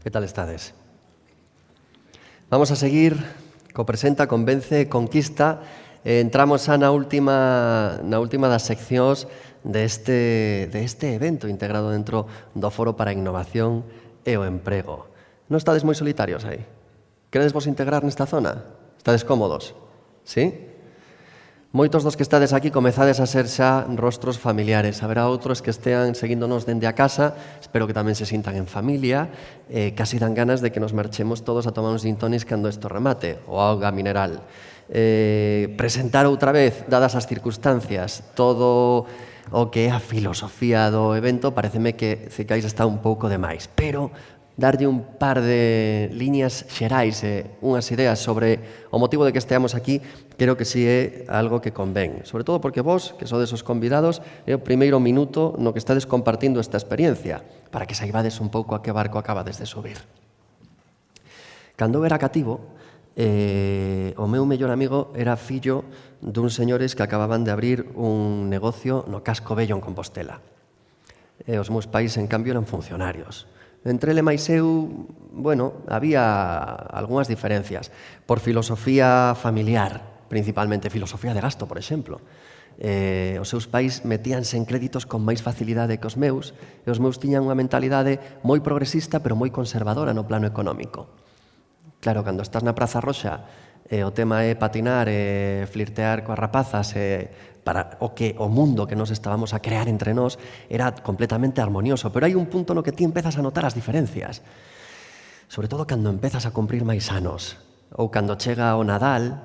Que tal estades? Vamos a seguir co Presenta, Convence, Conquista. Entramos xa na última das seccións deste evento integrado dentro do Foro para a Innovación e o Emprego. Non estades moi solitarios aí? Queredes vos integrar nesta zona? Estades cómodos? Sí? Moitos dos que estades aquí comezades a ser xa rostros familiares. Haberá outros que estean seguíndonos dende a casa, espero que tamén se sintan en familia, casi dan ganas de que nos marchemos todos a tomar uns gin tonics cando isto remate, ou auga mineral. Presentar outra vez, dadas as circunstancias, todo o que é a filosofía do evento, pareceme que Cicais está un pouco de máis, pero darlle un par de líneas xerais e unhas ideas sobre o motivo de que esteamos aquí, creo que si é algo que convén. Sobre todo porque vos, que sodes os convidados, é o primeiro minuto no que estades compartindo esta experiencia, para que saibades un pouco a que barco acabades de subir. Cando eu era cativo, o meu mellor amigo era fillo duns señores que acababan de abrir un negocio no Casco Vello en Compostela. E os meus pais, en cambio, eran funcionarios. Entre ele máis eu, había algunhas diferencias. Por filosofía familiar, principalmente filosofía de gasto, por exemplo. Os seus pais metíanse en créditos con máis facilidade que os meus, e os meus tiñan unha mentalidade moi progresista, pero moi conservadora no plano económico. Claro, cando estás na Praza Roxa, o tema é patinar e flirtear coas rapazas, para o mundo que nos estábamos a crear entre nós era completamente armonioso, pero hai un punto no que ti empezas a notar as diferencias, sobre todo cando empezas a cumprir máis anos, ou cando chega o Nadal,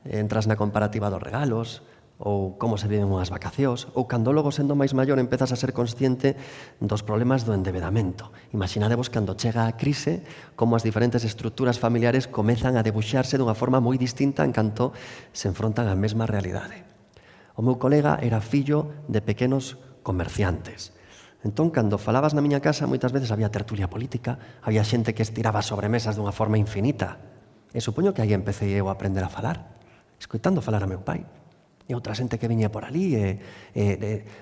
entras na comparativa dos regalos, ou como se viven unhas vacacións, ou cando logo, sendo máis maior, empezas a ser consciente dos problemas do endebedamento. Imaginadevos cando chega a crise, como as diferentes estruturas familiares comezan a debuxarse dunha forma moi distinta en canto se enfrontan á mesma realidade. O meu colega era fillo de pequenos comerciantes. Entón, cando falabas na miña casa, moitas veces había tertulia política, había xente que estiraba sobremesas dunha forma infinita. E supoño que aí empecé eu a aprender a falar, escoitando falar a meu pai. E outra xente que viña por ali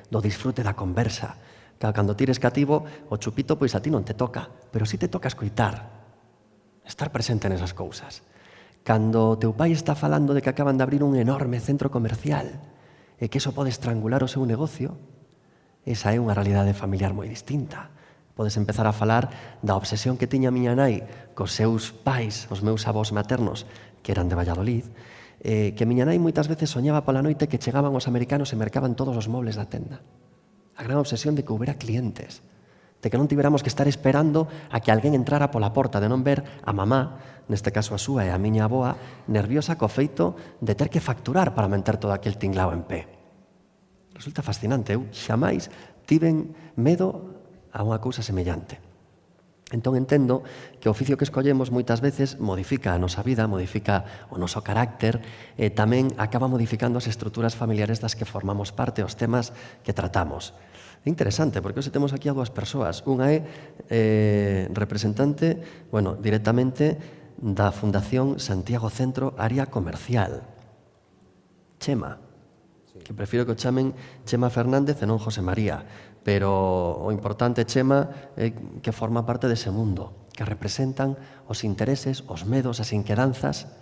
do disfrute da conversa. Cando tires cativo, o chupito pois a ti non te toca, pero si te toca escoitar, estar presente nesas cousas. Cando teu pai está falando de que acaban de abrir un enorme centro comercial e que iso pode estrangular o seu negocio, esa é unha realidade familiar moi distinta. Podes empezar a falar da obsesión que tiña a miña nai cos seus pais, os meus avós maternos, que eran de Valladolid, que miña nai moitas veces soñaba pola noite que chegaban os americanos e mercaban todos os mobles da tenda. A gran obsesión de que houbera clientes, de que non tiveramos que estar esperando a que alguén entrara pola porta, de non ver a mamá, neste caso a súa e a miña avoa, nerviosa co feito de ter que facturar para manter todo aquel tinglao en pé. Resulta fascinante, eu xamais tiven medo a unha cousa semellante. Entón entendo que o oficio que escollemos moitas veces modifica a nosa vida, modifica o noso carácter e tamén acaba modificando as estruturas familiares das que formamos parte, os temas que tratamos. É interesante, porque hoxe temos aquí a dúas persoas. Unha é representante, directamente da Fundación Santiago Centro Área Comercial. Chema, que prefiro que o chamen Chema Fernández e non José María, pero o importante, Chema, é que forma parte dese mundo, que representan os intereses, os medos, as inquedanzas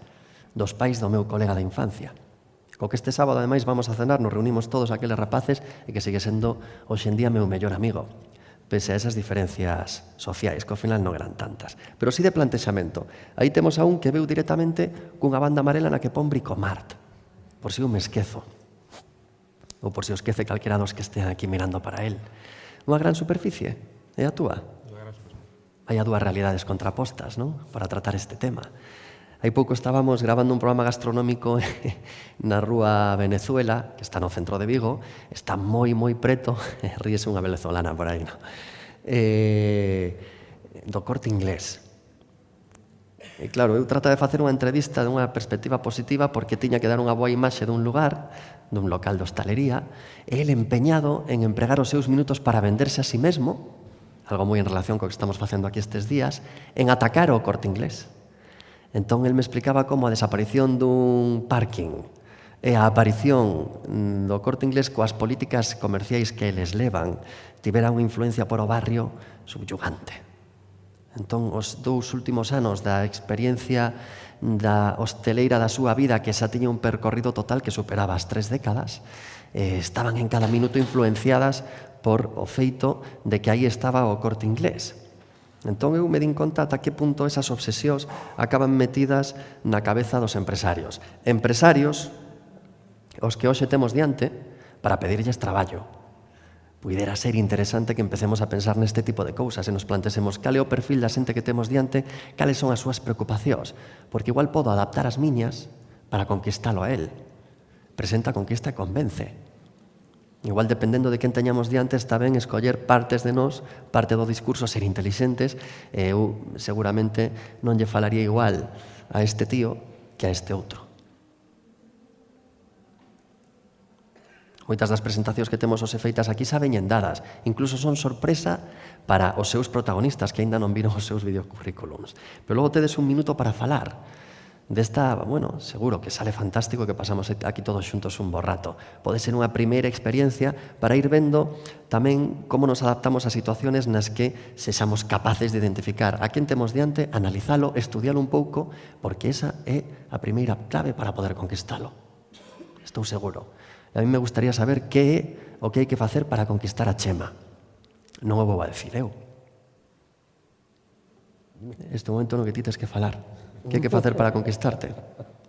dos pais do meu colega da infancia. Co que este sábado, ademais, vamos a cenar, nos reunimos todos aqueles rapaces e que sigue sendo, hoxe en día, meu mellor amigo, pese a esas diferencias sociais, que ao final non eran tantas. Pero sí de plantexamento. Aí temos a un que veu directamente cunha banda amarela na que pon Bricomart, por si eu me esquezo, ou por si o esquece calquera dos que estean aquí mirando para él. Unha gran superficie, é a túa? Hai a dúas realidades contrapostas, non? Para tratar este tema. Hai pouco estábamos gravando un programa gastronómico na rúa Venezuela, que está no centro de Vigo, está moi preto, ríese unha venezolana por aí, non? Do Corte Inglés. E claro, eu trato de facer unha entrevista dunha perspectiva positiva porque tiña que dar unha boa imaxe dun lugar, dun local de hostalería, e ele empeñado en empregar os seus minutos para venderse a si mesmo, algo moi en relación co que estamos facendo aquí estes días, en atacar o Corte Inglés. Entón, el me explicaba como a desaparición dun parking e a aparición do Corte Inglés coas políticas comerciais que eles levan tivera unha influencia por o barrio subyugante. Entón, os 2 últimos anos da experiencia da hosteleira da súa vida, que xa tiña un percorrido total que superaba as 3 décadas, estaban en cada minuto influenciadas por o feito de que aí estaba o Corte Inglés. Entón, eu me din conta ata que punto esas obsesións acaban metidas na cabeza dos empresarios. Empresarios, os que hoxe temos diante, para pedirlles traballo. Puidera ser interesante que empecemos a pensar neste tipo de cousas e nos plantésemos cal é o perfil da xente que temos diante, cales son as súas preocupacións, porque igual podo adaptar as miñas para conquistalo a él. Presenta, conquista e convence. Igual, dependendo de quen teñamos diante, está ben escoller partes de nós, parte do discurso, ser intelixentes, e eu seguramente non lle falaría igual a este tío que a este outro. Moitas das presentacións que temos hoxe feitas aquí xa veñen dadas, incluso son sorpresa para os seus protagonistas que aínda non viron os seus videocurrículums. Pero logo tedes un minuto para falar desta, bueno, seguro que sale fantástico que pasamos aquí todos xuntos un bo rato. Pode ser unha primeira experiencia para ir vendo tamén como nos adaptamos a situaciones nas que sexamos capaces de identificar a quen temos diante, analizalo, estudialo un pouco, porque esa é a primeira clave para poder conquistalo. Estou seguro. A mí me gustaría saber que é o que hai que facer para conquistar a Chema. Non o vou a decir eu. Este momento no que ti tes que falar. Que hai que facer para conquistarte?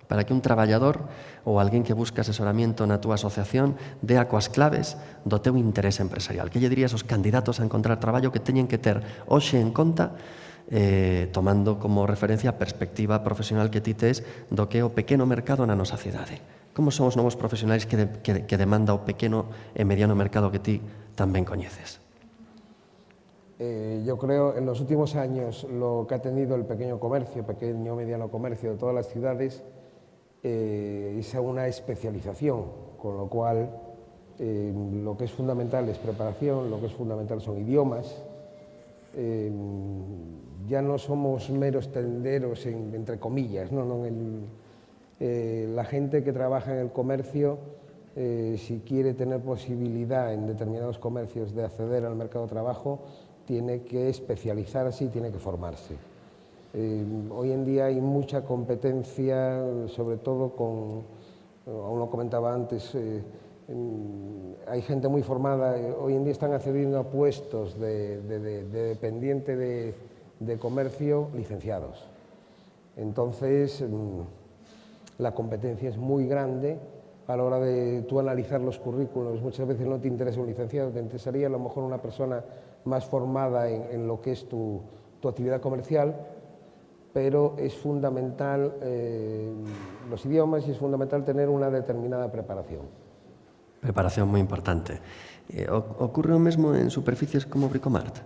Para que un traballador ou alguén que busca asesoramiento na túa asociación dea coas claves do teu interés empresarial. Que lle dirías aos candidatos a encontrar traballo que teñen que ter hoxe en conta, tomando como referencia a perspectiva profesional que ti tes do que é o pequeno mercado na nosa cidade? Como son os novos profesionais que demanda o pequeno e mediano mercado que ti tamén coñeces? Yo creo en los últimos años lo que ha tenido el pequeño mediano comercio de todas las ciudades es una especialización, con lo cual lo que es fundamental es preparación, lo que es fundamental son idiomas. Ya no somos meros tenderos, entre comillas, la gente que trabaja en el comercio, si quiere tener posibilidad en determinados comercios de acceder al mercado de trabajo, tiene que especializarse y tiene que formarse. Hoy en día hay mucha competencia, sobre todo aún lo comentaba antes, hay gente muy formada, hoy en día están accediendo a puestos de dependiente de comercio licenciados. Entonces, la competencia es muy grande. A la hora de tú analizar los currículos, muchas veces no te interesa un licenciado, te interesaría a lo mejor una persona más formada en lo que es tu actividad comercial, pero es fundamental los idiomas y es fundamental tener una determinada preparación. Preparación moi importante. Ocurre o mesmo en superficies como Bricomart?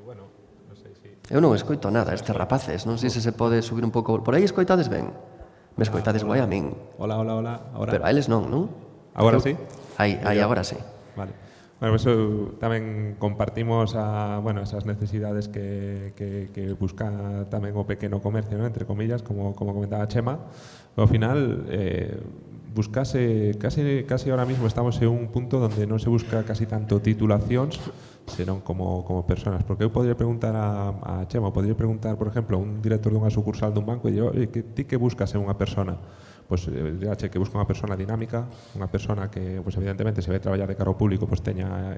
Bueno, non sei se... Eu non escoito nada, estes rapaces, non sei se se pode subir un pouco... Por aí escoitades ben? Me escoitades guai a min. Hola. Ahora. Pero a eles non, non? Agora sí? Aí agora sí. Vale. Bueno, pues tamén compartimos esas necesidades que busca tamén o pequeno comercio, ¿no? Entre comillas, como comentaba Chema. Ao final, buscase, casi ahora mismo estamos en un punto donde non se busca casi tanto titulacións, senón como personas. Porque eu podría preguntar a Chema, podría preguntar, por exemplo, a un director dunha sucursal dun banco e digo, ti que buscas en unha persona? Pois diráche que busca unha persona dinámica, unha persona que, pois, evidentemente, se vai traballar de cara ao público, pois teña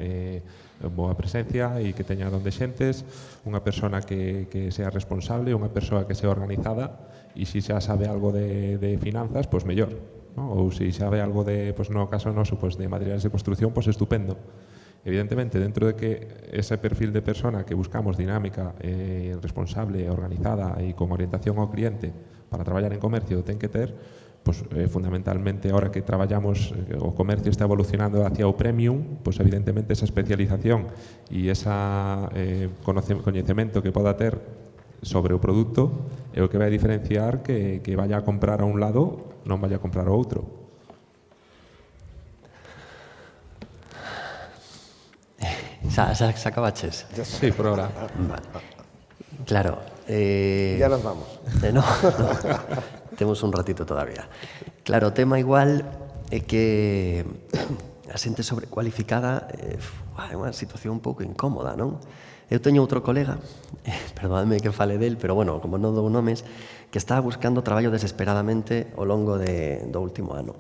boa presencia e que teña donde xentes, unha persona que sea responsable, unha persoa que sea organizada, e se xa sabe algo de finanzas, pois mellor, ¿no? Ou se sabe algo de, pois no caso noso, pois de materiales de construcción, pois estupendo. Evidentemente, dentro de que ese perfil de persona que buscamos dinámica, responsable, organizada e con orientación ao cliente para traballar en comercio ten que ter, pues, fundamentalmente, ahora que traballamos, o comercio está evolucionando hacia o premium, pues evidentemente esa especialización e ese coñecemento que poda ter sobre o produto é o que vai diferenciar que vaya a comprar a un lado, non vaya a comprar ao outro. Xa acabaches? Sí, por ahora. Vale. Claro. Ya nos vamos. No. Temos un ratito todavía. Claro, o tema igual é que a xente sobrecualificada é unha situación un pouco incómoda, non? Eu teño outro colega, perdóname que fale del, pero bueno, como non dou nomes, que estaba buscando traballo desesperadamente ao longo do último ano.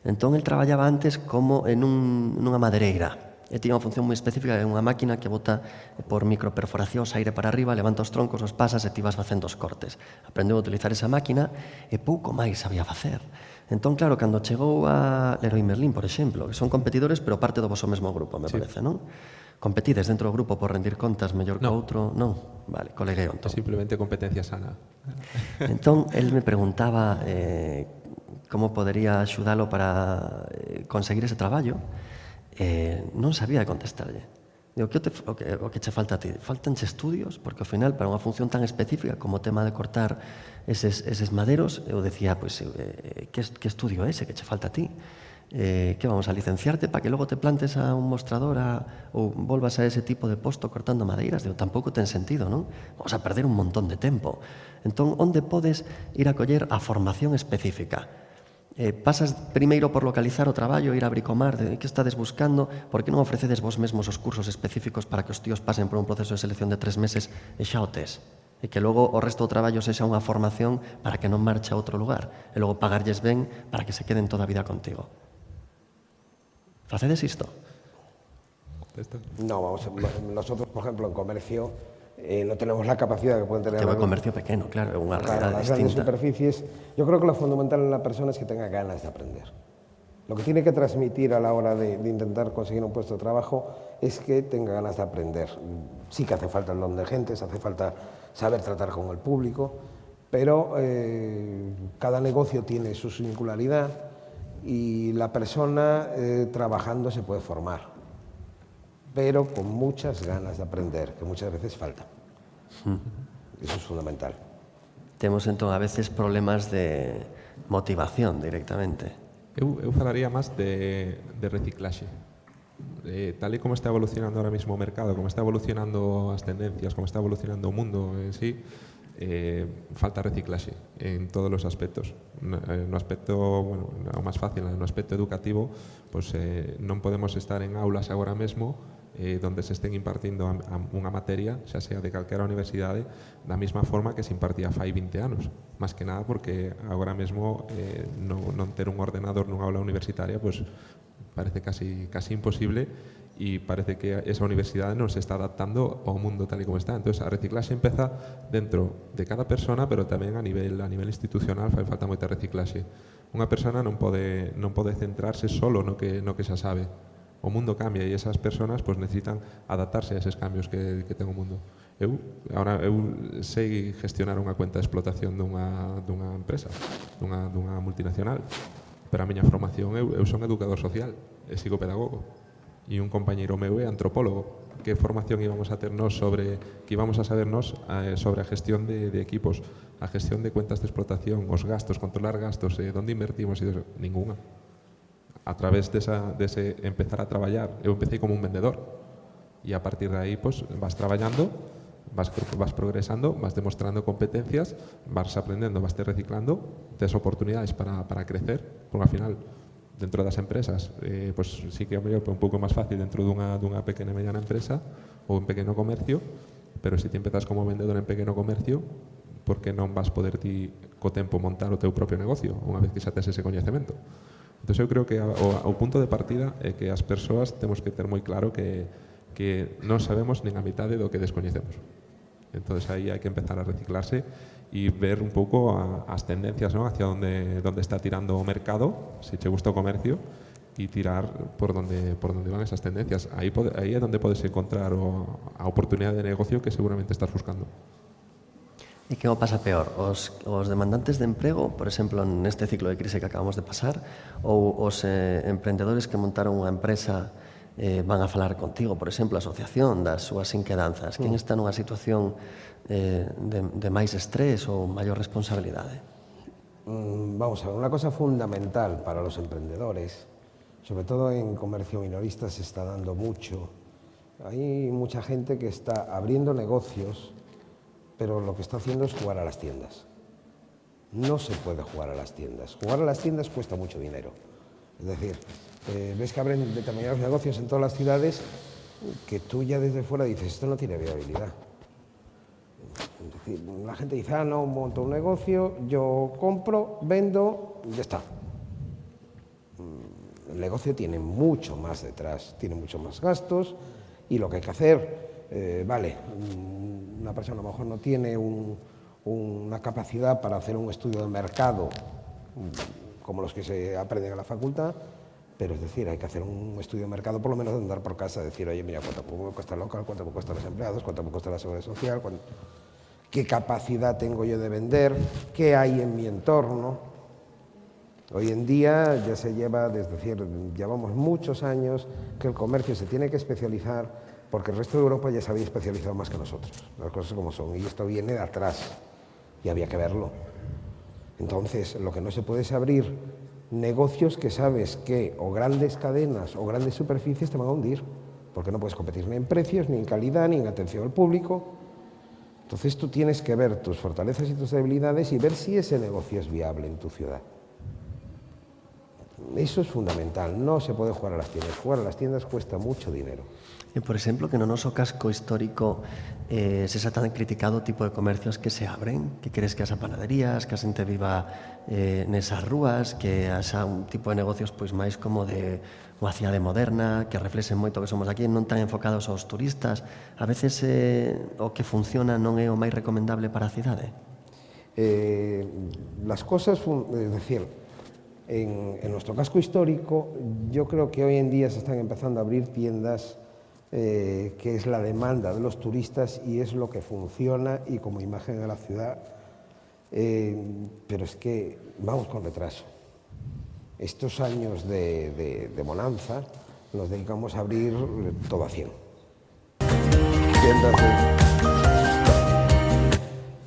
Entón, el traballaba antes como en nunha madereira, e tiña unha función moi específica, é unha máquina que bota por microperforacións aire para arriba, levanta os troncos, os pasas e ti vas facendo os cortes. Aprendeu a utilizar esa máquina e pouco máis sabía facer. Entón, claro, cando chegou a Leroy Merlin, por exemplo, que son competidores, pero parte do vosso mesmo grupo, me parece, non? Competides dentro do grupo por rendir contas mellor que outro? Non? Vale, colegueo, entón. Simplemente competencia sana. Entón, el me preguntaba como podería axudalo para conseguir ese traballo. Non sabía contestarlle. Digo, o que che falta a ti? Faltanche estudios? Porque ao final, para unha función tan específica como o tema de cortar eses maderos, eu decía, pois, que estudio é ese que che falta a ti? Que vamos a licenciarte para que logo te plantes a un mostrador ou volvas a ese tipo de posto cortando madeiras? Digo, tampouco ten sentido, non? Vamos a perder un montón de tempo. Entón, onde podes ir a coller a formación específica? Pasas primeiro por localizar o traballo, ir a bricomar, de que estades buscando, por que non ofrecedes vos mesmos os cursos específicos para que os tíos pasen por un proceso de selección de 3 meses e xa o tes? E que logo o resto do traballo sexa unha formación para que non marche a outro lugar, e logo pagarlles ben para que se queden toda a vida contigo. Facedes isto? No, vamos, nosotros, por ejemplo, en comercio, no tenemos la capacidad que pueden tener Tengo comercio pequeño, claro, é unha realidade las grandes distinta. superficies. Yo creo que lo fundamental en la persona es que tenga ganas de aprender. Lo que tiene que transmitir a la hora de intentar conseguir un puesto de trabajo es que tenga ganas de aprender. Sí que hace falta el don de gentes, hace falta saber tratar con el público, pero cada negocio tiene su singularidad y la persona trabajando se puede formar, pero con muchas ganas de aprender, que muchas veces falta. Eso es fundamental. Temos entón a veces problemas de motivación directamente. Eu falaría máis de reciclaxe. Tal e como está evolucionando ahora mismo o mercado, como está evolucionando as tendencias, como está evolucionando o mundo en sí, falta reciclaxe en todos os aspectos. No aspecto, bueno, o máis fácil, no aspecto educativo, pues, non podemos estar en aulas agora mesmo donde se estén impartindo unha materia, xa sea de calquera universidade, da mesma forma que se impartía fai 20 anos. Más que nada porque agora mesmo non ter un ordenador nunha aula universitaria pues, parece casi imposible e parece que esa universidade non se está adaptando ao mundo tal e como está. Entón, a reciclaxe empeza dentro de cada persona, pero tamén a nivel institucional fai falta moita reciclaxe. Unha persona non pode centrarse solo no que xa sabe. O mundo cambia e esas persoas pues, necesitan adaptarse a eses cambios que ten o mundo. Eu sei gestionar unha cuenta de explotación dunha empresa, dunha multinacional, pero a miña formación, eu son educador social e psicopedagogo, e un compañeiro meu é antropólogo. Que formación íbamos a ternos que íbamos a sabernos sobre a gestión de equipos, a gestión de cuentas de explotación, os gastos, controlar gastos, onde invertimos, e ninguna. A través dese empezar a traballar, eu empecé como un vendedor e a partir de aí pues, vas traballando, vas progresando, vas demostrando competencias, vas aprendendo, vas te reciclando, tes oportunidades para crecer, porque ao final dentro das empresas pues, sí que é un pouco máis fácil dentro dunha pequena e mediana empresa ou un pequeno comercio, pero se ti empezas como vendedor en pequeno comercio, porque non vas poder ti co tempo montar o teu propio negocio unha vez que xa tes ese coñecemento. Entón, eu creo que o punto de partida é que as persoas temos que ter moi claro que non sabemos nin a mitade do que descoñecemos. Entón, aí hai que empezar a reciclarse e ver un pouco as tendencias, ¿no? Hacia onde está tirando o mercado, se che gusta o comercio, e tirar por donde van esas tendencias. Aí é onde podes encontrar a oportunidade de negocio que seguramente estás buscando. E que o pasa peor? Os demandantes de emprego, por exemplo, neste ciclo de crise que acabamos de pasar, ou os emprendedores que montaron unha empresa van a falar contigo, por exemplo, a asociación das súas inquedanzas? Quen está nunha situación de máis estrés ou maior responsabilidade? Vamos a ver, una cosa fundamental para los emprendedores, sobre todo en comercio minorista se está dando mucho. Hay mucha gente que está abriendo negocios, pero lo que está haciendo es jugar a las tiendas. No se puede jugar a las tiendas. Jugar a las tiendas cuesta mucho dinero. Es decir, ves que abren determinados negocios en todas las ciudades que tú ya desde fuera dices, esto no tiene viabilidad. Es decir, la gente dice, ah, no, monto un negocio, yo compro, vendo, y ya está. El negocio tiene mucho más detrás, tiene mucho más gastos, y lo que hay que hacer, vale, una persona a lo mejor no tiene una capacidad para hacer un estudio de mercado como los que se aprenden en la facultad, pero es decir, hay que hacer un estudio de mercado por lo menos de andar por casa, decir, oye, mira, cuánto me cuesta el local, cuánto me cuesta los empleados, cuánto me cuesta la seguridad social, qué capacidad tengo yo de vender, qué hay en mi entorno. Hoy en día ya se lleva, es decir, llevamos muchos años que el comercio se tiene que especializar porque el resto de Europa ya se había especializado más que nosotros, las cosas como son, y esto viene de atrás y había que verlo. Entonces, lo que no se puede es abrir negocios que sabes que o grandes cadenas o grandes superficies te van a hundir, porque no puedes competir ni en precios, ni en calidad, ni en atención al público. Entonces tú tienes que ver tus fortalezas y tus debilidades y ver si ese negocio es viable en tu ciudad. Eso es fundamental, no se puede jugar a las tiendas. Jugar a las tiendas cuesta mucho dinero. Por exemplo, que no noso casco histórico se xa tan criticado o tipo de comercios que se abren, que queres que as panaderías, que a xente viva nesas rúas, que haxa un tipo de negocios pois máis como de unha cidade moderna, que reflexen moito que somos aquí, non tan enfocados aos turistas. A veces o que funciona non é o máis recomendable para a cidade. Las cosas, es decir, en nuestro casco histórico, yo creo que hoy en día se están empezando a abrir tiendas que es la demanda de los turistas y es lo que funciona y como imagen de la ciudad, pero es que vamos con retraso. Estos años de bonanza nos dedicamos a abrir todo a 100.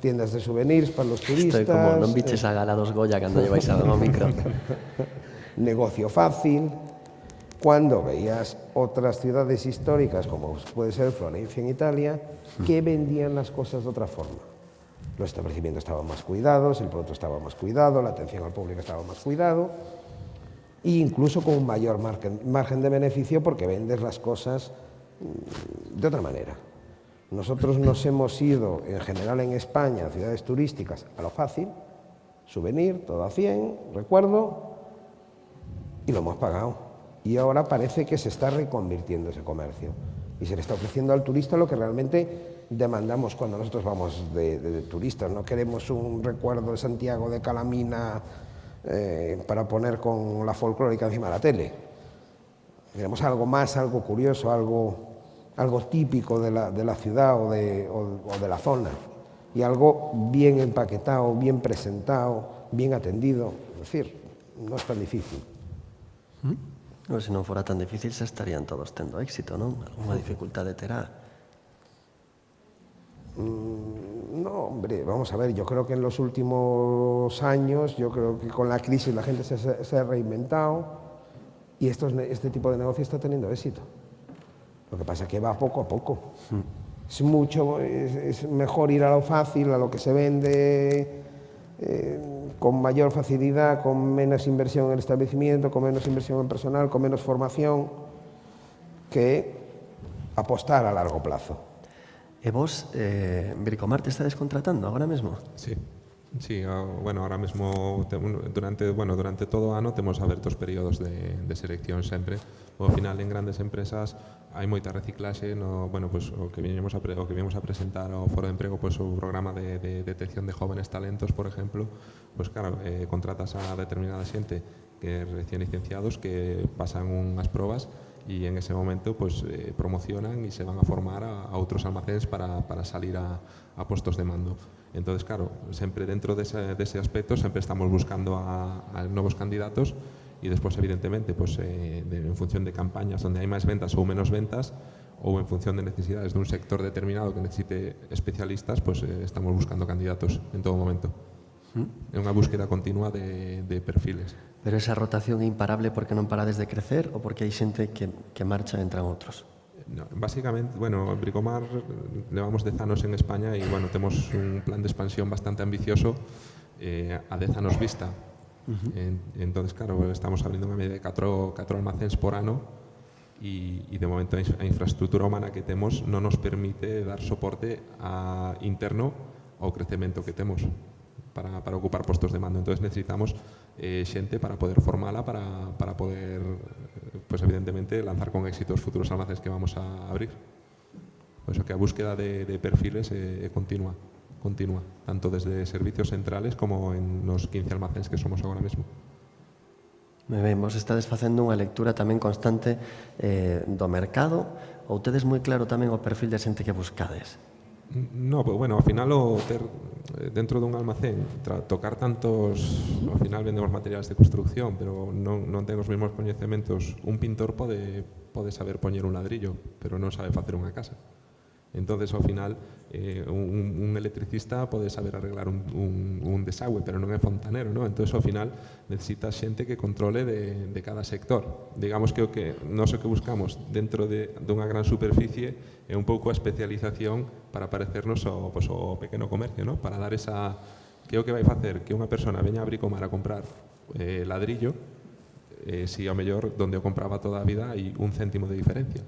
Tiendas de souvenirs para los turistas. Estoy como, non biches a gala dos Goya cando lleváis a o micro. Negocio fácil. Cuando veías otras ciudades históricas, como puede ser Florencia en Italia, que vendían las cosas de otra forma. Los establecimientos estaban más cuidados, el producto estaba más cuidado, la atención al público estaba más cuidado, e incluso con un mayor margen de beneficio porque vendes las cosas de otra manera. Nosotros nos hemos ido, en general en España, a ciudades turísticas, a lo fácil, souvenir, todo a 100, recuerdo, y lo hemos pagado. Y ahora parece que se está reconvirtiendo ese comercio y se le está ofreciendo al turista lo que realmente demandamos cuando nosotros vamos de turistas. No queremos un recuerdo de Santiago de Calamina para poner con la folclórica encima de la tele. Queremos algo más, algo curioso, algo típico de la ciudad o de la zona, y algo bien empaquetado, bien presentado, bien atendido. Es decir, no es tan difícil. No, se non fora tan difícil, se estarían todos tendo éxito, non? Alguna dificultade terá. No, hombre, vamos a ver, yo creo que en los últimos años, yo creo que con la crisis la gente se ha reinventado y este tipo de negocio está teniendo éxito. Lo que pasa es que va poco a poco. Es mejor ir a lo fácil, a lo que se vende con mayor facilidad, con menos inversión en el establecimiento, con menos inversión en personal, con menos formación, que apostar a largo plazo. E vos, Bricomart, te estades contratando agora mesmo? Sí. Sí, bueno, ahora mismo durante todo o ano temos abertos períodos de selección sempre. Ao final, en grandes empresas hai moita reciclaxe, pues, o que viñemos a presentar ao Foro de Emprego, pues, o programa de detección de jóvenes talentos, por exemplo, pues claro, contratas a determinada xente que recién licenciados que pasan unhas probas y en ese momento pues promocionan y se van a formar a outros almacenes para salir a puestos de mando. Entonces, claro, siempre dentro de ese aspecto siempre estamos buscando a nuevos candidatos y después, evidentemente, pues en función de campañas donde hay más ventas o menos ventas o en función de necesidades de un sector determinado que necesite especialistas, pues estamos buscando candidatos en todo momento. É unha búsqueda continua de perfiles. Pero esa rotación é imparable porque non parades de crecer ou porque hai xente que marcha e entran outros? No, básicamente, bueno, Bricomart levamos 10 anos en España y bueno, temos un plan de expansión bastante ambicioso a 10 anos vista. Entonces, claro, estamos abrindo unha media de 4 almacéns por ano e de momento a infraestructura humana que temos non nos permite dar soporte interno ao crecemento que temos para ocupar postos de mando. Entonces necesitamos xente para poder formala, para poder, pues evidentemente, lanzar con éxito os futuros almacenes que vamos a abrir. Por eso que a búsqueda de perfiles é continua, tanto desde servicios centrales como en los 15 almacenes que somos agora mesmo. Me ben, vos estades facendo unha lectura tamén constante do mercado, ou tedes moi claro tamén o perfil de xente que buscades? No, pues bueno, ao final o ter dentro dun almacén tocar tantos, ao final vendemos materiales de construcción, pero non ten os mesmos coñecementos. Un pintor pode saber poñer un ladrillo, pero non sabe facer unha casa. Entonces, ao final, un electricista pode saber arreglar un desagüe, pero non é fontanero, ¿no? Entonces, ao final, necesitas xente que controle de cada sector. Digamos que o que nós o que buscamos dentro dunha gran superficie é un pouco a especialización para parecernos ao pequeno comercio, ¿no? Para dar esa... Que é o que vai facer que unha persona veña a Bricomar a comprar ladrillo, si ao mellor donde o compraba toda a vida hai un céntimo de diferencia.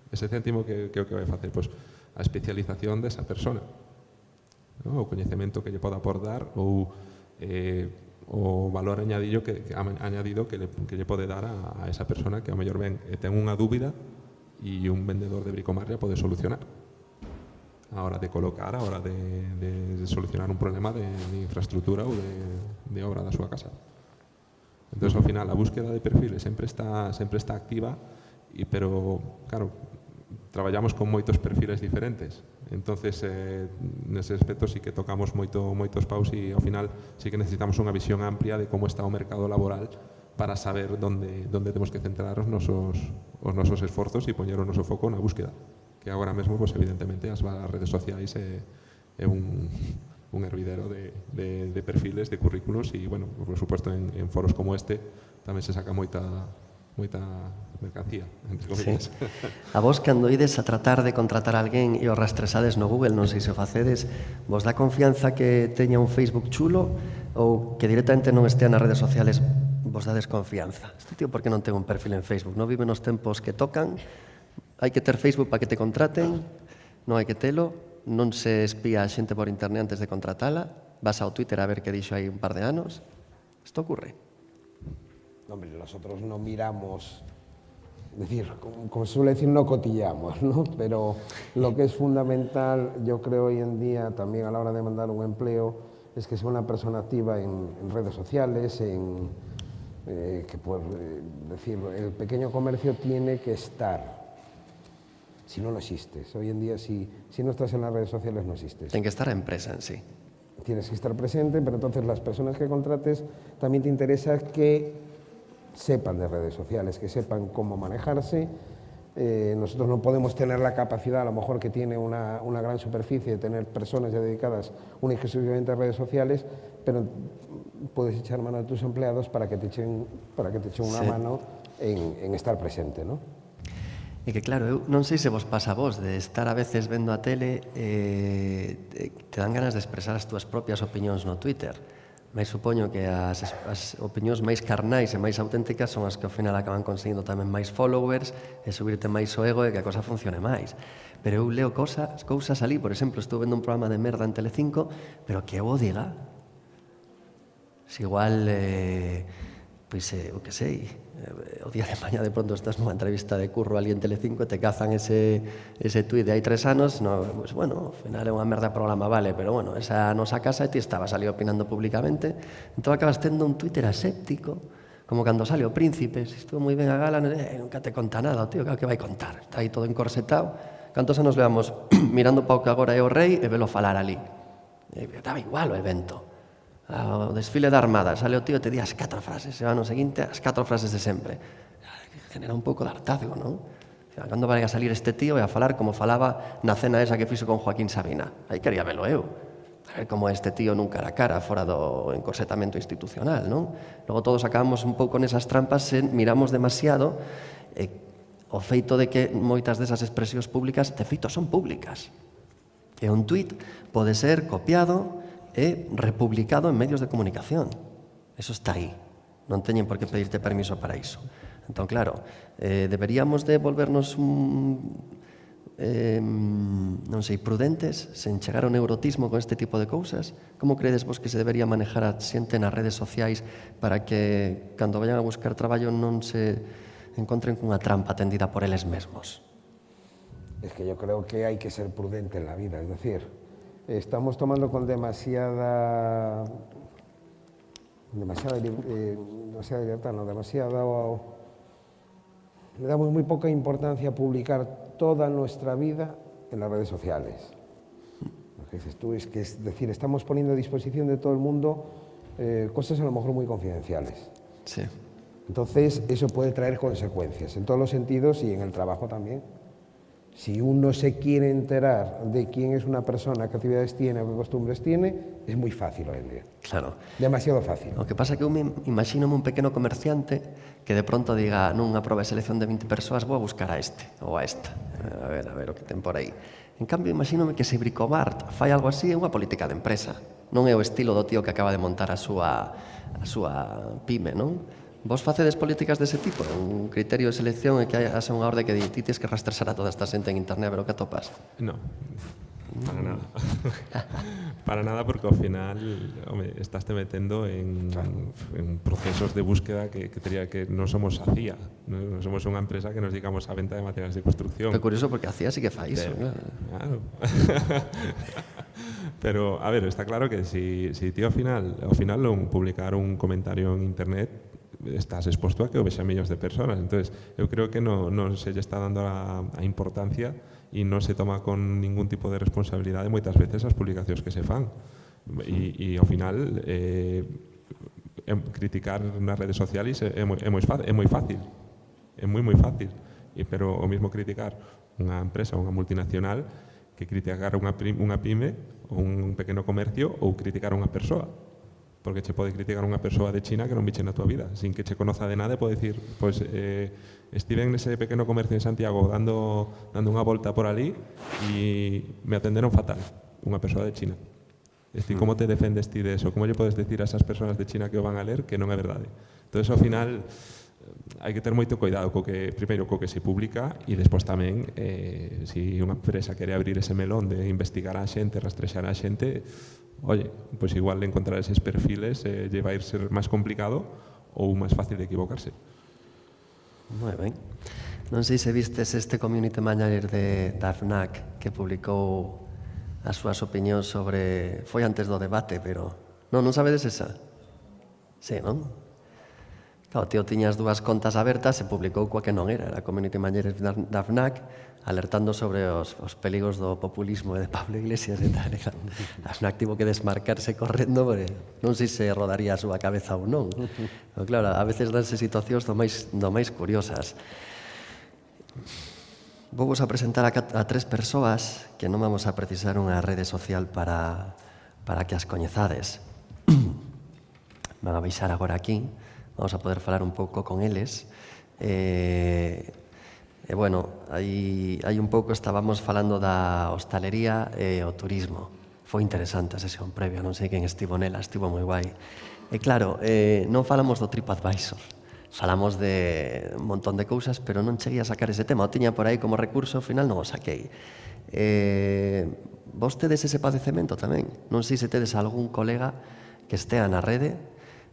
Ese céntimo que é o que vai facer? Pois a especialización desa persona, ¿no? O coñecemento que lle poda aportar ou o valor añadido que lle pode dar a esa persona que ao mellor ven e ten unha dúbida e un vendedor de Bricomar lle pode solucionar a hora de colocar, a hora de solucionar un problema de infraestructura ou de obra da súa casa. Entón, ao final, a búsqueda de perfiles sempre está activa, pero, claro, traballamos con moitos perfiles diferentes. Entonces, nese aspecto sí que tocamos moitos paus e ao final sí que necesitamos unha visión amplia de como está o mercado laboral para saber onde temos que centrar os nosos esforzos e poñer o noso foco na búsqueda, que agora mesmo, pues, evidentemente, as redes sociais é un hervidero de perfiles, de currículos e, bueno, por supuesto, en foros como este tamén se saca moita mercancía, entre comillas. Sí. A vos, cando ides a tratar de contratar a alguén e o rastresades no Google, non sei se o facedes, vos dá confianza que teña un Facebook chulo ou que directamente non estea nas redes sociales, vos dá desconfianza? Este tío, por que non ten un perfil en Facebook? Non vive nos tempos que tocan? Hai que ter Facebook para que te contraten? Non hai que telo? Non se espía a xente por internet antes de contratala? Vas ao Twitter a ver que dixo hai un par de anos? Isto ocurre? Hombre, nosotros no miramos, es decir, como se suele decir, no cotillamos, ¿no? Pero lo que es fundamental, yo creo hoy en día, también a la hora de mandar un empleo, es que sea una persona activa en redes sociales, que pues, decir, el pequeño comercio tiene que estar, si no, no existes. Hoy en día, si no estás en las redes sociales, no existes. Ten que estar a empresa en sí. Tienes que estar presente, pero entonces las personas que contrates también te interesa que sepan de redes sociales, que sepan cómo manejarse. Nosotros no podemos tener la capacidad, a lo mejor que tiene una gran superficie, de tener personas ya dedicadas única y exclusivamente a redes sociales, pero puedes echar mano de tus empleados para que te echen una mano en estar presente, ¿no? E que claro, eu non sei se vos pasa a vos de estar a veces vendo a tele te dan ganas de expresar as túas propias opinións no Twitter, mas supoño que as opinións máis carnais e máis auténticas son as que ao final acaban conseguindo tamén máis followers e subirte máis o ego e que a cosa funcione máis. Pero eu leo cousas ali, por exemplo, estou vendo un programa de merda en Telecinco, pero que eu o diga. Se igual, pois, o que sei, o día de mañá de pronto estás nunha entrevista de curro ali en Telecinco e te cazan ese tuit de hai 3 anos, no, pues bueno, ao final é unha merda de programa, vale, pero bueno, esa nosa casa e ti estabas ali opinando públicamente, entón acabas tendo un Twitter aséptico, como cando sale o Príncipe, se estuvo moi ben a gala, nunca te conta nada, o tío, que vai contar? Está aí todo encorsetado. Cantos anos levamos mirando para o que agora é o rei e velo falar ali? Estaba igual o evento. O desfile da Armada, sale o tío e te di as 4 frases, e ano seguinte as 4 frases de sempre. Genera un pouco de hartazgo, non? Cando vai a salir este tío e a falar como falaba na cena esa que fixo con Joaquín Sabina? Aí quería velo eu. A ver como este tío nun cara a cara, fora do encorsetamento institucional, non? Logo todos acabamos un pouco nesas trampas se miramos demasiado o feito de que moitas desas expresións públicas de feito son públicas. E un tuit pode ser copiado e republicado en medios de comunicación. Eso está aí. Non teñen por que pedirte permiso para iso. Entón, claro, deberíamos de volvernos non sei, prudentes, sen chegar ao neurotismo con este tipo de cousas? Como credes vos que se debería manejar a xente nas redes sociais para que, cando vayan a buscar traballo, non se encontren cunha trampa tendida por eles mesmos? Es que yo creo que hay que ser prudente en la vida, es decir, estamos tomando con demasiada libertad, no, le damos muy poca importancia a publicar toda nuestra vida en las redes sociales. Lo que dices tú es que, es decir, estamos poniendo a disposición de todo el mundo cosas a lo mejor muy confidenciales. Sí. Entonces, eso puede traer consecuencias en todos los sentidos y en el trabajo también. Si uno se quiere enterar de quién es una persona, qué actividades tiene, qué costumbres tiene, es muy fácil hoy en día. Claro. Demasiado fácil. O que pasa é que eu me imagino un pequeno comerciante que de pronto diga nunha proba de selección de 20 persoas vou a buscar a este ou a esta. A ver o que ten por aí. En cambio, imagínome que se Bricomart fai algo así é unha política de empresa. Non é o estilo do tío que acaba de montar a súa pyme, non? Vos facedes políticas dese tipo? Un criterio de selección é que haxa unha orde que di ti tens que rastrear a toda esta xente en internet a ver o que atopas? No, para nada. Para nada, porque ao final estás te metendo en procesos de búsqueda que non somos a CIA, non somos unha empresa que nos dedicamos a venta de materiales de construcción. É curioso porque a CIA sí que fai iso. Claro. Pero, a ver, está claro que si ti ao final publicar un comentario en internet estás exposto a que o vexan millóns de personas. Entonces, eu creo que non se lle está dando a importancia e non se toma con ningún tipo de responsabilidade moitas veces as publicacións que se fan. E ao final, criticar nas redes sociais é moi fácil. É moi fácil. Pero o mismo criticar unha empresa ou unha multinacional que criticar unha pyme ou un pequeno comercio ou criticar unha persoa. Porque che pode criticar unha persoa de China que non viche na tua vida, sin que che conoza de nada, pode dicir, pois, estive nese pequeno comercio en Santiago dando unha volta por ali e me atenderon fatal, unha persoa de China. É dicir, como te defendes ti de eso? Como lle podes decir a esas persoas de China que o van a ler que non é verdade? Entón, ao final, hai que ter moito cuidado primeiro co que se publica e despois tamén, se unha empresa quere abrir ese melón de investigar a xente, rastrexar a xente, oye, pois igual de encontrar eses perfiles lle vai ser máis complicado ou máis fácil de equivocarse. Moi ben. Non sei se vistes este community manager da FNAC que publicou as súas opinións sobre... Foi antes do debate, pero... Non sabedes esa? Sí, non? Claro, tío, tiña as dúas contas abertas e publicou coa que non era. Era community manager da FNAC alertando sobre os peligros do populismo e de Pablo Iglesias e tal. A FNAC tivo que desmarcarse correndo porque non sei se rodaría a súa cabeza ou non. Pero claro, a veces danse situacións do máis curiosas. Vou vos a presentar a 3 persoas que non vamos a precisar unha rede social para que as coñezades. Van a baixar agora aquí. Vamos a poder falar un pouco con eles. Bueno, aí un pouco estábamos falando da hostalería e o turismo. Foi interesante a sesión previa, non sei quen estivo nela, estivo moi guai. E claro, non falamos do TripAdvisor, falamos de un montón de cousas, pero non cheguei a sacar ese tema. O tiña por aí como recurso, ao final non o saquei. Vos tedes ese padecemento tamén? Non sei se tedes algún colega que estea na rede,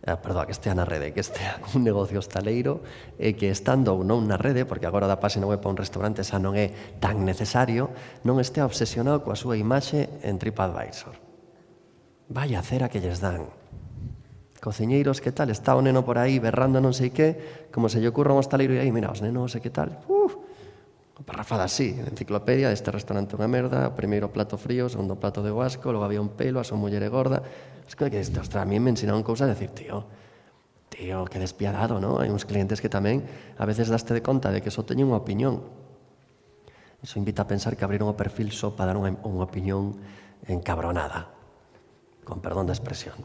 que estea un negocio hostaleiro e que estando ou non na rede, porque agora da página web para un restaurante xa non é tan necesario, non estea obsesionado coa súa imaxe en TripAdvisor. Vaya cera que lles dan. Cociñeiros, que tal? Está o neno por aí berrando non sei que, como se lle ocurra un hostaleiro e aí, mira, os nenos, que tal? Parrafada así, enciclopedia, este restaurante unha merda, primeiro plato frío, segundo plato de guasco, logo había un pelo, a súa muller é gorda. Es que, ostras, a mí me ensinaron cousas de decir, tío, que despiadado, ¿no? Hai uns clientes que tamén a veces daste de conta de que só teñen unha opinión. Iso invita a pensar que abriron o perfil só para dar unha opinión encabronada, con perdón da expresión.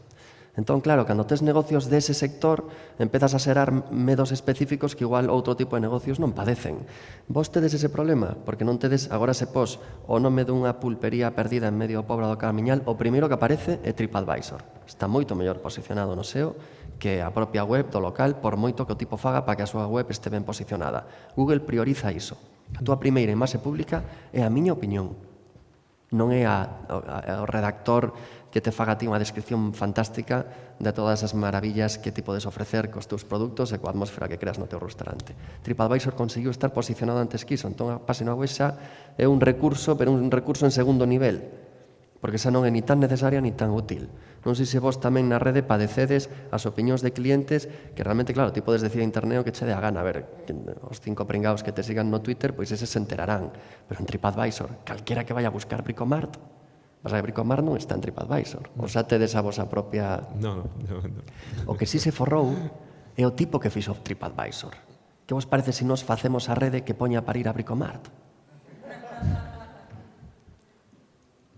Entón, claro, cando tes negocios dese sector, empezas a xerar medos específicos que igual outro tipo de negocios non padecen. Vos tedes ese problema, porque non tedes, agora se pos o nome dunha pulpería perdida en medio do Pobra do Carmiñal, o primeiro que aparece é TripAdvisor. Está moito mellor posicionado no SEO que a propia web do local, por moito que o tipo faga para que a súa web este ben posicionada. Google prioriza iso. A túa primeira imaxe pública é a miña opinión. Non é o redactor que te faga a ti unha descripción fantástica de todas as maravillas que ti podes ofrecer cos teus produtos e coa atmosfera que creas no teu restaurante. TripAdvisor conseguiu estar posicionado antes que iso, entón a página web xa é un recurso, pero un recurso en segundo nivel, porque xa non é ni tan necesaria ni tan útil. Non sei se vos tamén na rede padecedes as opinións de clientes que realmente, claro, ti podes decir a internet o que che dé a gana. A ver, os 5 pringados que te sigan no Twitter, pois eses se enterarán. Pero en TripAdvisor, calquera que vaya a buscar Bricomart, vas a Bricomart non está en TripAdvisor. O xa tedes a vosa propia... No. O que si se forrou é o tipo que fixo TripAdvisor. Que vos parece se nos facemos a rede que poña para ir a Bricomart?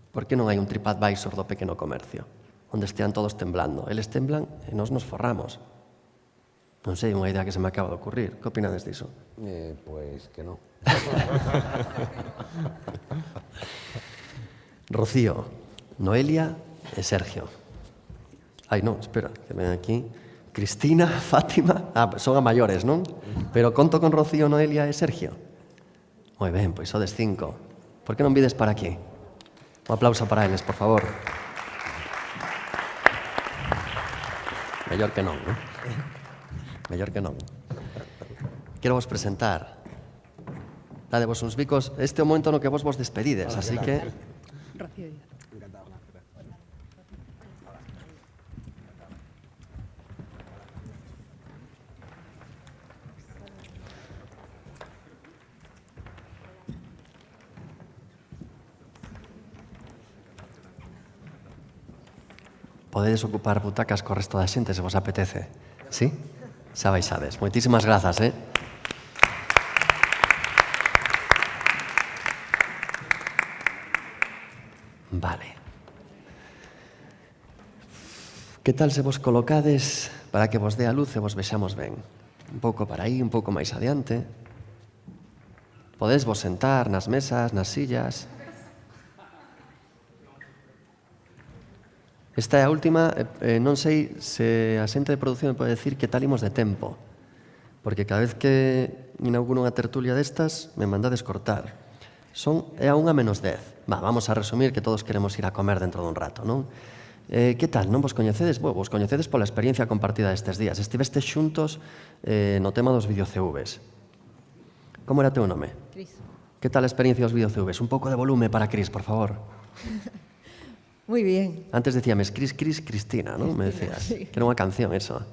Por que non hai un TripAdvisor do pequeno comercio? Onde estean todos temblando. Eles temblan e nós nos forramos. Non sei, unha idea que se me acaba de ocurrir. Que opinades diso? Pues que no. Rocío, Noelia e Sergio. Ai, non, espera, que ven aquí. Cristina, Fátima... son a maiores, non? Pero conto con Rocío, Noelia e Sergio. Moi ben, pois sodes 5. Por que non vides para aquí? Un aplauso para eles, por favor. Mellor que non, non? Mellor que non. Quero vos presentar. Dadevos uns bicos. Este é o momento no que vos despedides, así que... Rocío Díaz. Podedes ocupar butacas co resto da xente se vos apetece. Sí? Xa baixades. Moitísimas grazas, Vale. Que tal se vos colocades para que vos dé a luz e vos vexamos ben? Un pouco para aí, un pouco máis adiante. Podedes vos sentar nas mesas, nas sillas. Esta é a última, non sei se a xente de produción me pode decir que tal imos de tempo, porque cada vez que inauguro unha tertulia destas, me mandades cortar. É a 1:10. Vamos a resumir que todos queremos ir a comer dentro dun rato, non? Que tal, non vos coñecedes? Vos coñecedes pola experiencia compartida destes días. Estivestes xuntos no tema dos videocVs. Como era teu nome? Cris. Que tal a experiencia dos videocVs? Un pouco de volume para Cris, por favor. Muy bien. Antes decíames Cristina, ¿no? Me decías. Sí. Que era unha canción, eso.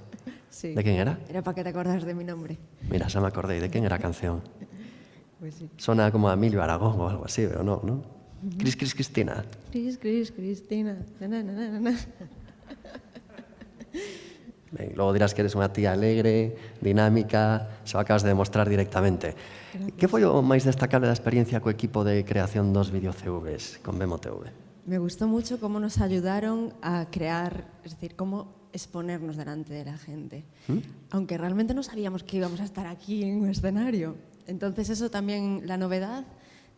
Sí. ¿De quién era? Era para que te acordas de mi nombre. Mira, xa me acordei. De quen era a canción? Pues sí. Sona como a Emilio Aragón ou algo así, pero non, non? Cristina. Cristina. Na, na, na, na, na. Ben, logo dirás que eres unha tía alegre, dinámica, xa o acabas de demostrar directamente. Que foi o máis destacable da experiencia co equipo de creación dos videocVs con BemoTV? Me gustó mucho cómo nos ayudaron a crear, es decir, cómo exponernos delante de la gente. Aunque realmente no sabíamos que íbamos a estar aquí en un escenario. Entonces eso también, la novedad,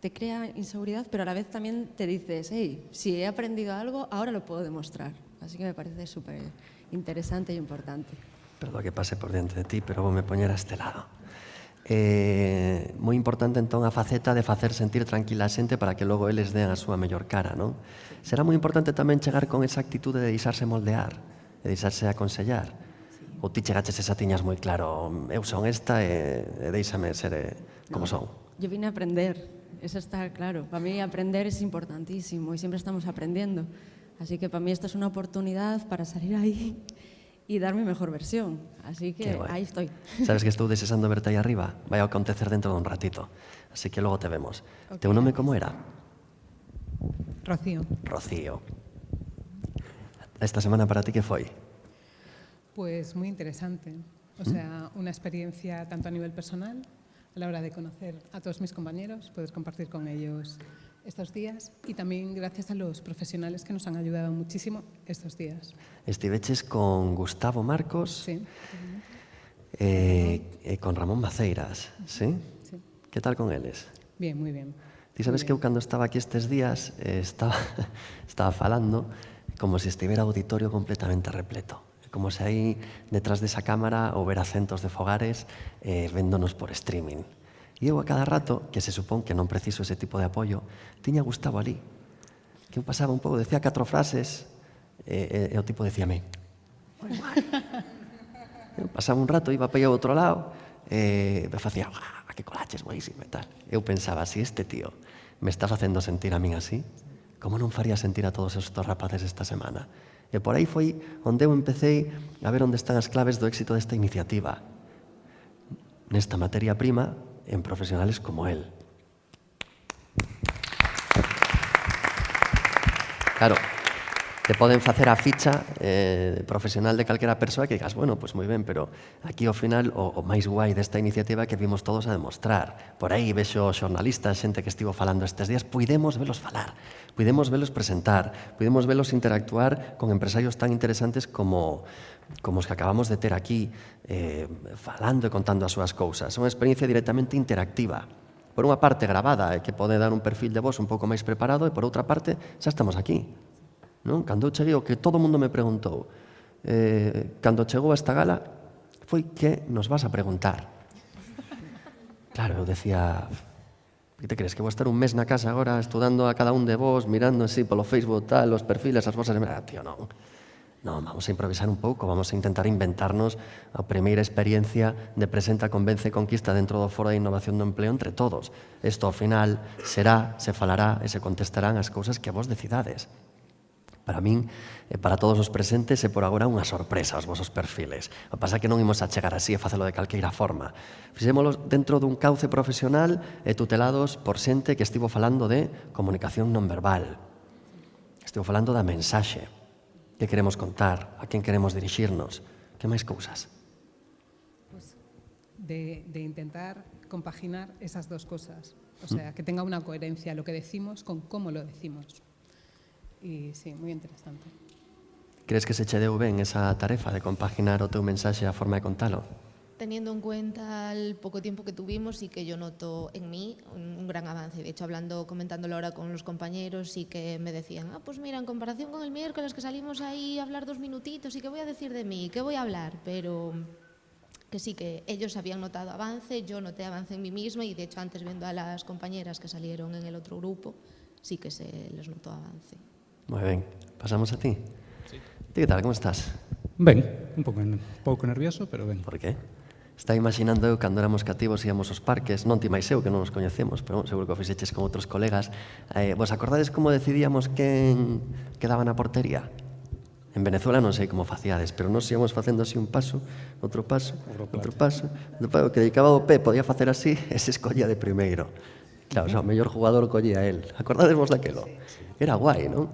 te crea inseguridad, pero a la vez también te dices, hey, si he aprendido algo, ahora lo puedo demostrar. Así que me parece súper interesante y importante. Perdón que pase por diante de ti, pero vou me poñer a este lado. Moi importante entón a faceta de facer sentir tranquila a xente para que logo eles den a súa mellor cara, non? Será moi importante tamén chegar con esa actitude de deixarse moldear, de deixarse aconsellar. Ou ti chegaches e xa tiñas moi claro, eu son esta e deixame ser como son. Yo vine a aprender, eso está claro. Para mí aprender es importantísimo y siempre estamos aprendiendo. Así que para mí esta es una oportunidad para salir ahí y dar mi mejor versión. Así que ahí estoy. Sabes que estou desexando verte aí arriba. Vai a acontecer dentro dun ratito. Así que logo te vemos. Okay. Teu nome como era? Rocío. Rocío. Esta semana para ti que foi? Pues muy interesante. O sea, una experiencia tanto a nivel personal, a la hora de conocer a todos mis compañeros, poder compartir con ellos estos días y también gracias a los profesionales que nos han ayudado muchísimo estos días. Estiveches con Gustavo Marcos Sí. con Ramón Maceiras, sí? Sí. Que tal con eles? Bien, muy bien. Ti sabes que eu cando estaba aquí estes días estaba falando como se estivera o auditorio completamente repleto. Como se aí detrás desa cámara houbera centos de fogares véndonos por streaming. E eu a cada rato, que se supón que non preciso ese tipo de apoio, tiña Gustavo ali. Que eu pasaba un pouco, decía 4 frases e o tipo decíame moi mal. Eu pasaba un rato, iba para aí ao outro lado e me facía que colaches, buenísimo e tal. Eu pensaba, si este tío me está facendo sentir a min así, como non faría sentir a todos estes rapaces esta semana? E por aí foi onde eu empecé a ver onde están as claves do éxito desta iniciativa. Nesta materia prima, en profesionales como él. Claro, te poden facer a ficha profesional de calquera persoa que digas, bueno, pues moi ben, pero aquí ao final o máis guai desta iniciativa que vimos todos a demostrar. Por aí vexo xornalistas, xente que estivo falando estes días, puidemos velos falar, puidemos velos presentar, puidemos velos interactuar con empresarios tan interesantes como os que acabamos de ter aquí, falando e contando as súas cousas. É unha experiencia directamente interactiva. Por unha parte gravada, que pode dar un perfil de voz un pouco máis preparado, e por outra parte, xa estamos aquí. Non? Cando eu cheguei, o que todo o mundo me preguntou, cando chegou a esta gala, foi que nos vas a preguntar. Claro, eu decía, que te crees, que vou estar un mes na casa agora estudando a cada un de vos, mirando así polo Facebook, tal, os perfiles, as vosas... Tío, non. Non, vamos a improvisar un pouco, vamos a intentar inventarnos a primeira experiencia de presenta, convence e conquista dentro do Foro de Innovación do Empleo entre todos. Isto, ao final, será, se falará e se contestarán as cousas que vos decidades. Para min, e para todos os presentes, é por agora unha sorpresa os vosos perfiles. O que pasa é que non imos a chegar así e facelo de calqueira forma. Fixémolo dentro dun cauce profesional e tutelados por xente que estivo falando de comunicación non verbal. Estivo falando da mensaxe. Que queremos contar? A quen queremos dirixirnos? Que máis cousas? Pues de intentar compaginar esas dos cosas. O sea, que tenga una coherencia lo que decimos con cómo lo decimos. Y sí, muy interesante. Crees que se che deu ben esa tarefa de compaginar o teu mensaxe e a forma de contalo? Teniendo en cuenta el poco tiempo que tuvimos, sí que yo noto en mí un gran avance. De hecho, comentándolo ahora con los compañeros, sí que me decían, pues mira, en comparación con el miércoles que salimos ahí a hablar 2 minutitos, ¿y qué voy a decir de mí? ¿Qué voy a hablar? Pero que sí que ellos habían notado avance, yo noté avance en mí misma y de hecho antes viendo a las compañeras que salieron en el otro grupo, sí que se les notó avance. Moi ben, pasamos a ti. Sí. Ti que tal, como estás? Ben, un pouco nervioso, pero ben. Por qué? Estaba imaginando eu cando éramos cativos íamos aos parques, non ti máis eu que non nos coñecemos, pero seguro que o fixeches con outros colegas. Vos acordades como decidíamos quen quedaba na portería? En Venezuela non sei como facíades, pero nos íamos facendo así un paso, outro paso, outro paso. Depois, o que dedicaba o pé podía facer así e se escollía de primeiro. Claro, o mellor jugador collía él. Acordades vos daquelo? Era guai, non?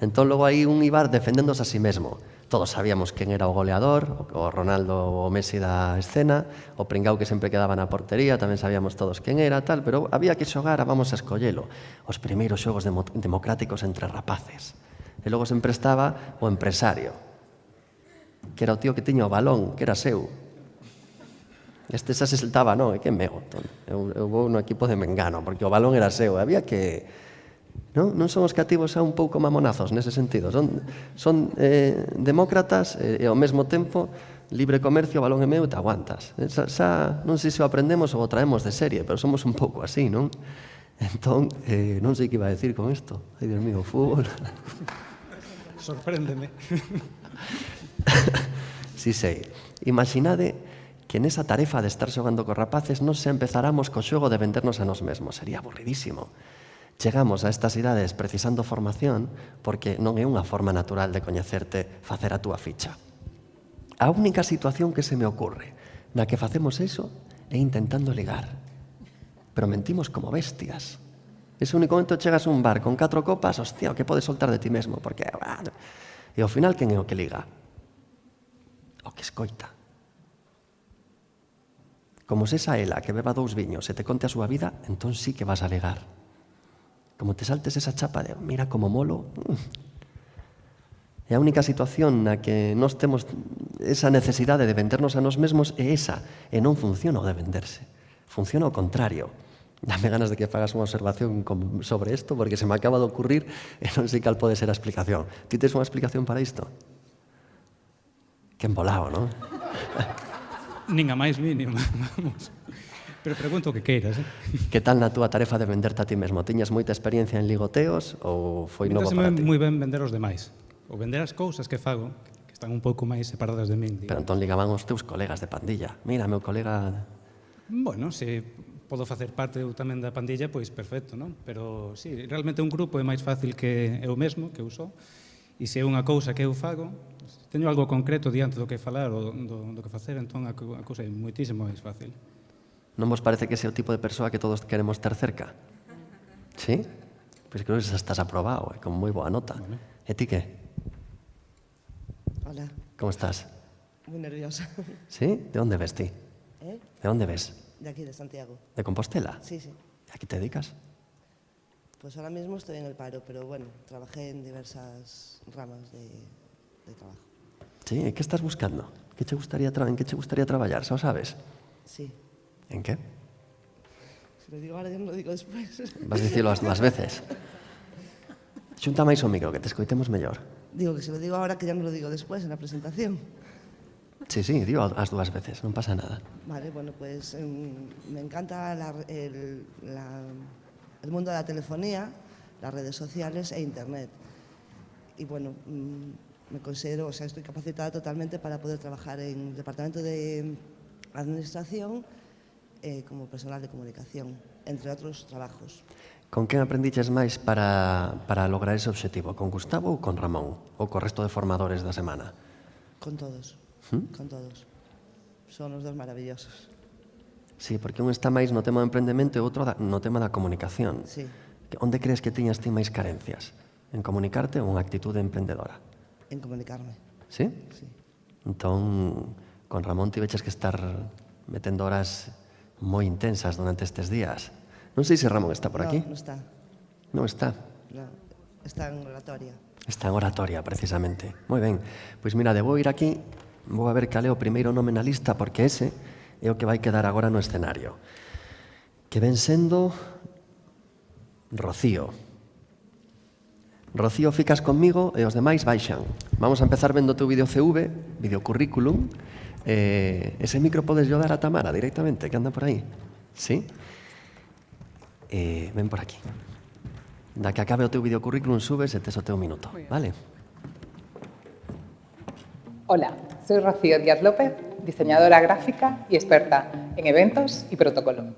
Entón, logo aí un iba defendéndose a sí mesmo. Todos sabíamos quen era o goleador, o Ronaldo ou o Messi da escena, o pringao que sempre quedaba na portería, tamén sabíamos todos quen era, tal, pero había que xogar, vamos a escollelo. Os primeiros xogos democráticos entre rapaces. E logo sempre estaba o empresario, que era o tío que tiña o balón, que era seu. Este xa se saltaba, non, e que meu. Eu vou no equipo de Mengano, porque o balón era seu. Había que... Non son os cativos xa un pouco mamonazos nese sentido. Son demócratas e ao mesmo tempo libre comercio, o balón é meu e te aguantas. Xa non sei se o aprendemos ou o traemos de serie, pero somos un pouco así, non? Entón, non sei que iba a decir con isto. Ai, Dios mío, o fútbol. Sorpréndeme. Si sei. Imaginade que nesa tarefa de estar xogando cos rapaces non se empezáramos co xogo de vendernos a nós mesmos. Sería aburridísimo. Chegamos a estas idades precisando formación porque non é unha forma natural de coñecerte facer a túa ficha. A única situación que se me ocurre na que facemos eso é intentando ligar. Pero mentimos como bestias. Ese único momento chegas a un bar con 4 copas, hostia, o que podes soltar de ti mesmo? Porque... E ao final, quen é o que liga? O que escoita. Como se esa ela que beba 2 viños e te conte a súa vida, entón sí que vas a ligar. Como te saltes esa chapa de mira como molo. E a única situación na que nós temos esa necesidade de vendernos a nós mesmos é esa, e non funciona o de venderse. Funciona o contrario. Dame ganas de que fagas unha observación sobre isto, porque se me acaba de ocurrir e non sei cal pode ser a explicación. Ti tes unha explicación para isto? Que embolado, non? Nin a máis mínima, vamos. Pero pregunto o que queiras, eh? Que tal na túa tarefa de venderte a ti mesmo? Tiñas moita experiencia en ligoteos ou foi novo para ti? moi ben vender os demais. Ou vender as cousas que fago, que están un pouco máis separadas de min. Pero entón ligaban os teus colegas de pandilla. Mira, meu colega... Bueno, se podo facer parte eu tamén da pandilla, pois perfecto, non? Pero, sí, realmente un grupo é máis fácil que eu mesmo, que eu sou, e se é unha cousa que eu fago, teño algo concreto diante do que falar ou do que facer, entón a cousa é moitísimo máis fácil. Non vos parece que ese é o tipo de persoa que todos queremos ter cerca? Sí? Pois creo que xa estás aprobado, con moi boa nota. Vale. E ti que? Hola, Como estás? muy nerviosa. Sí? De onde ves ti? ¿Eh? De onde ves? De aquí, de Santiago. De Compostela? Sí, sí. A que te dedicas? Pues ahora mismo estoy en el paro, pero bueno, trabajé en diversas ramas de trabajo. Sí, e que estás buscando? Que che gustaría en que che gustaría traballar, xa o sabes? Sí. En que? Si lo digo ahora, ya no lo digo después. Vas dicilo as dúas veces. Xunta máis o micro, que te escoitemos mellor. Digo que si lo digo ahora, que ya no lo digo después en la presentación. Sí, sí, digo as dúas veces, non pasa nada. Vale, bueno, pues me encanta el mundo de la telefonía, las redes sociales e Internet. Y bueno, me considero, o sea, estoy capacitada totalmente para poder trabajar en el departamento de administración como personal de comunicación, entre otros trabajos. Con quen aprendiches máis para lograr ese obxectivo? Con Gustavo ou con Ramón? Ou co resto de formadores da semana? Con todos, con todos. Son los dos maravillosos. Sí, porque un está máis no tema do emprendemento e outro no tema da comunicación. Sí. Onde crees que tiñas ti máis carencias? En comunicarte ou en actitude emprendedora? En comunicarme. Sí? Sí. Entón, con Ramón tiveches que estar metendo horas moi intensas durante estes días. Non sei se Ramón está por aquí. No, no está. Non está. No, está en oratoria. Está en oratoria, precisamente. Moi ben. Pois mira, debo ir aquí, vou a ver cal é o primeiro nome na lista, porque ese é o que vai quedar agora no escenario. Que ven sendo Rocío. Rocío, ficas conmigo e os demais baixan. Vamos a empezar vendo o teu vídeo CV, videocurrículum. Ese micro podes yo dar a Tamara directamente, que anda por aí. Sí? Ven por aquí. Da que acabe o teu videocurrículum subes e tes o teu minuto, vale? Hola, soy Rocío Díaz López, diseñadora gráfica y experta en eventos y protocolo.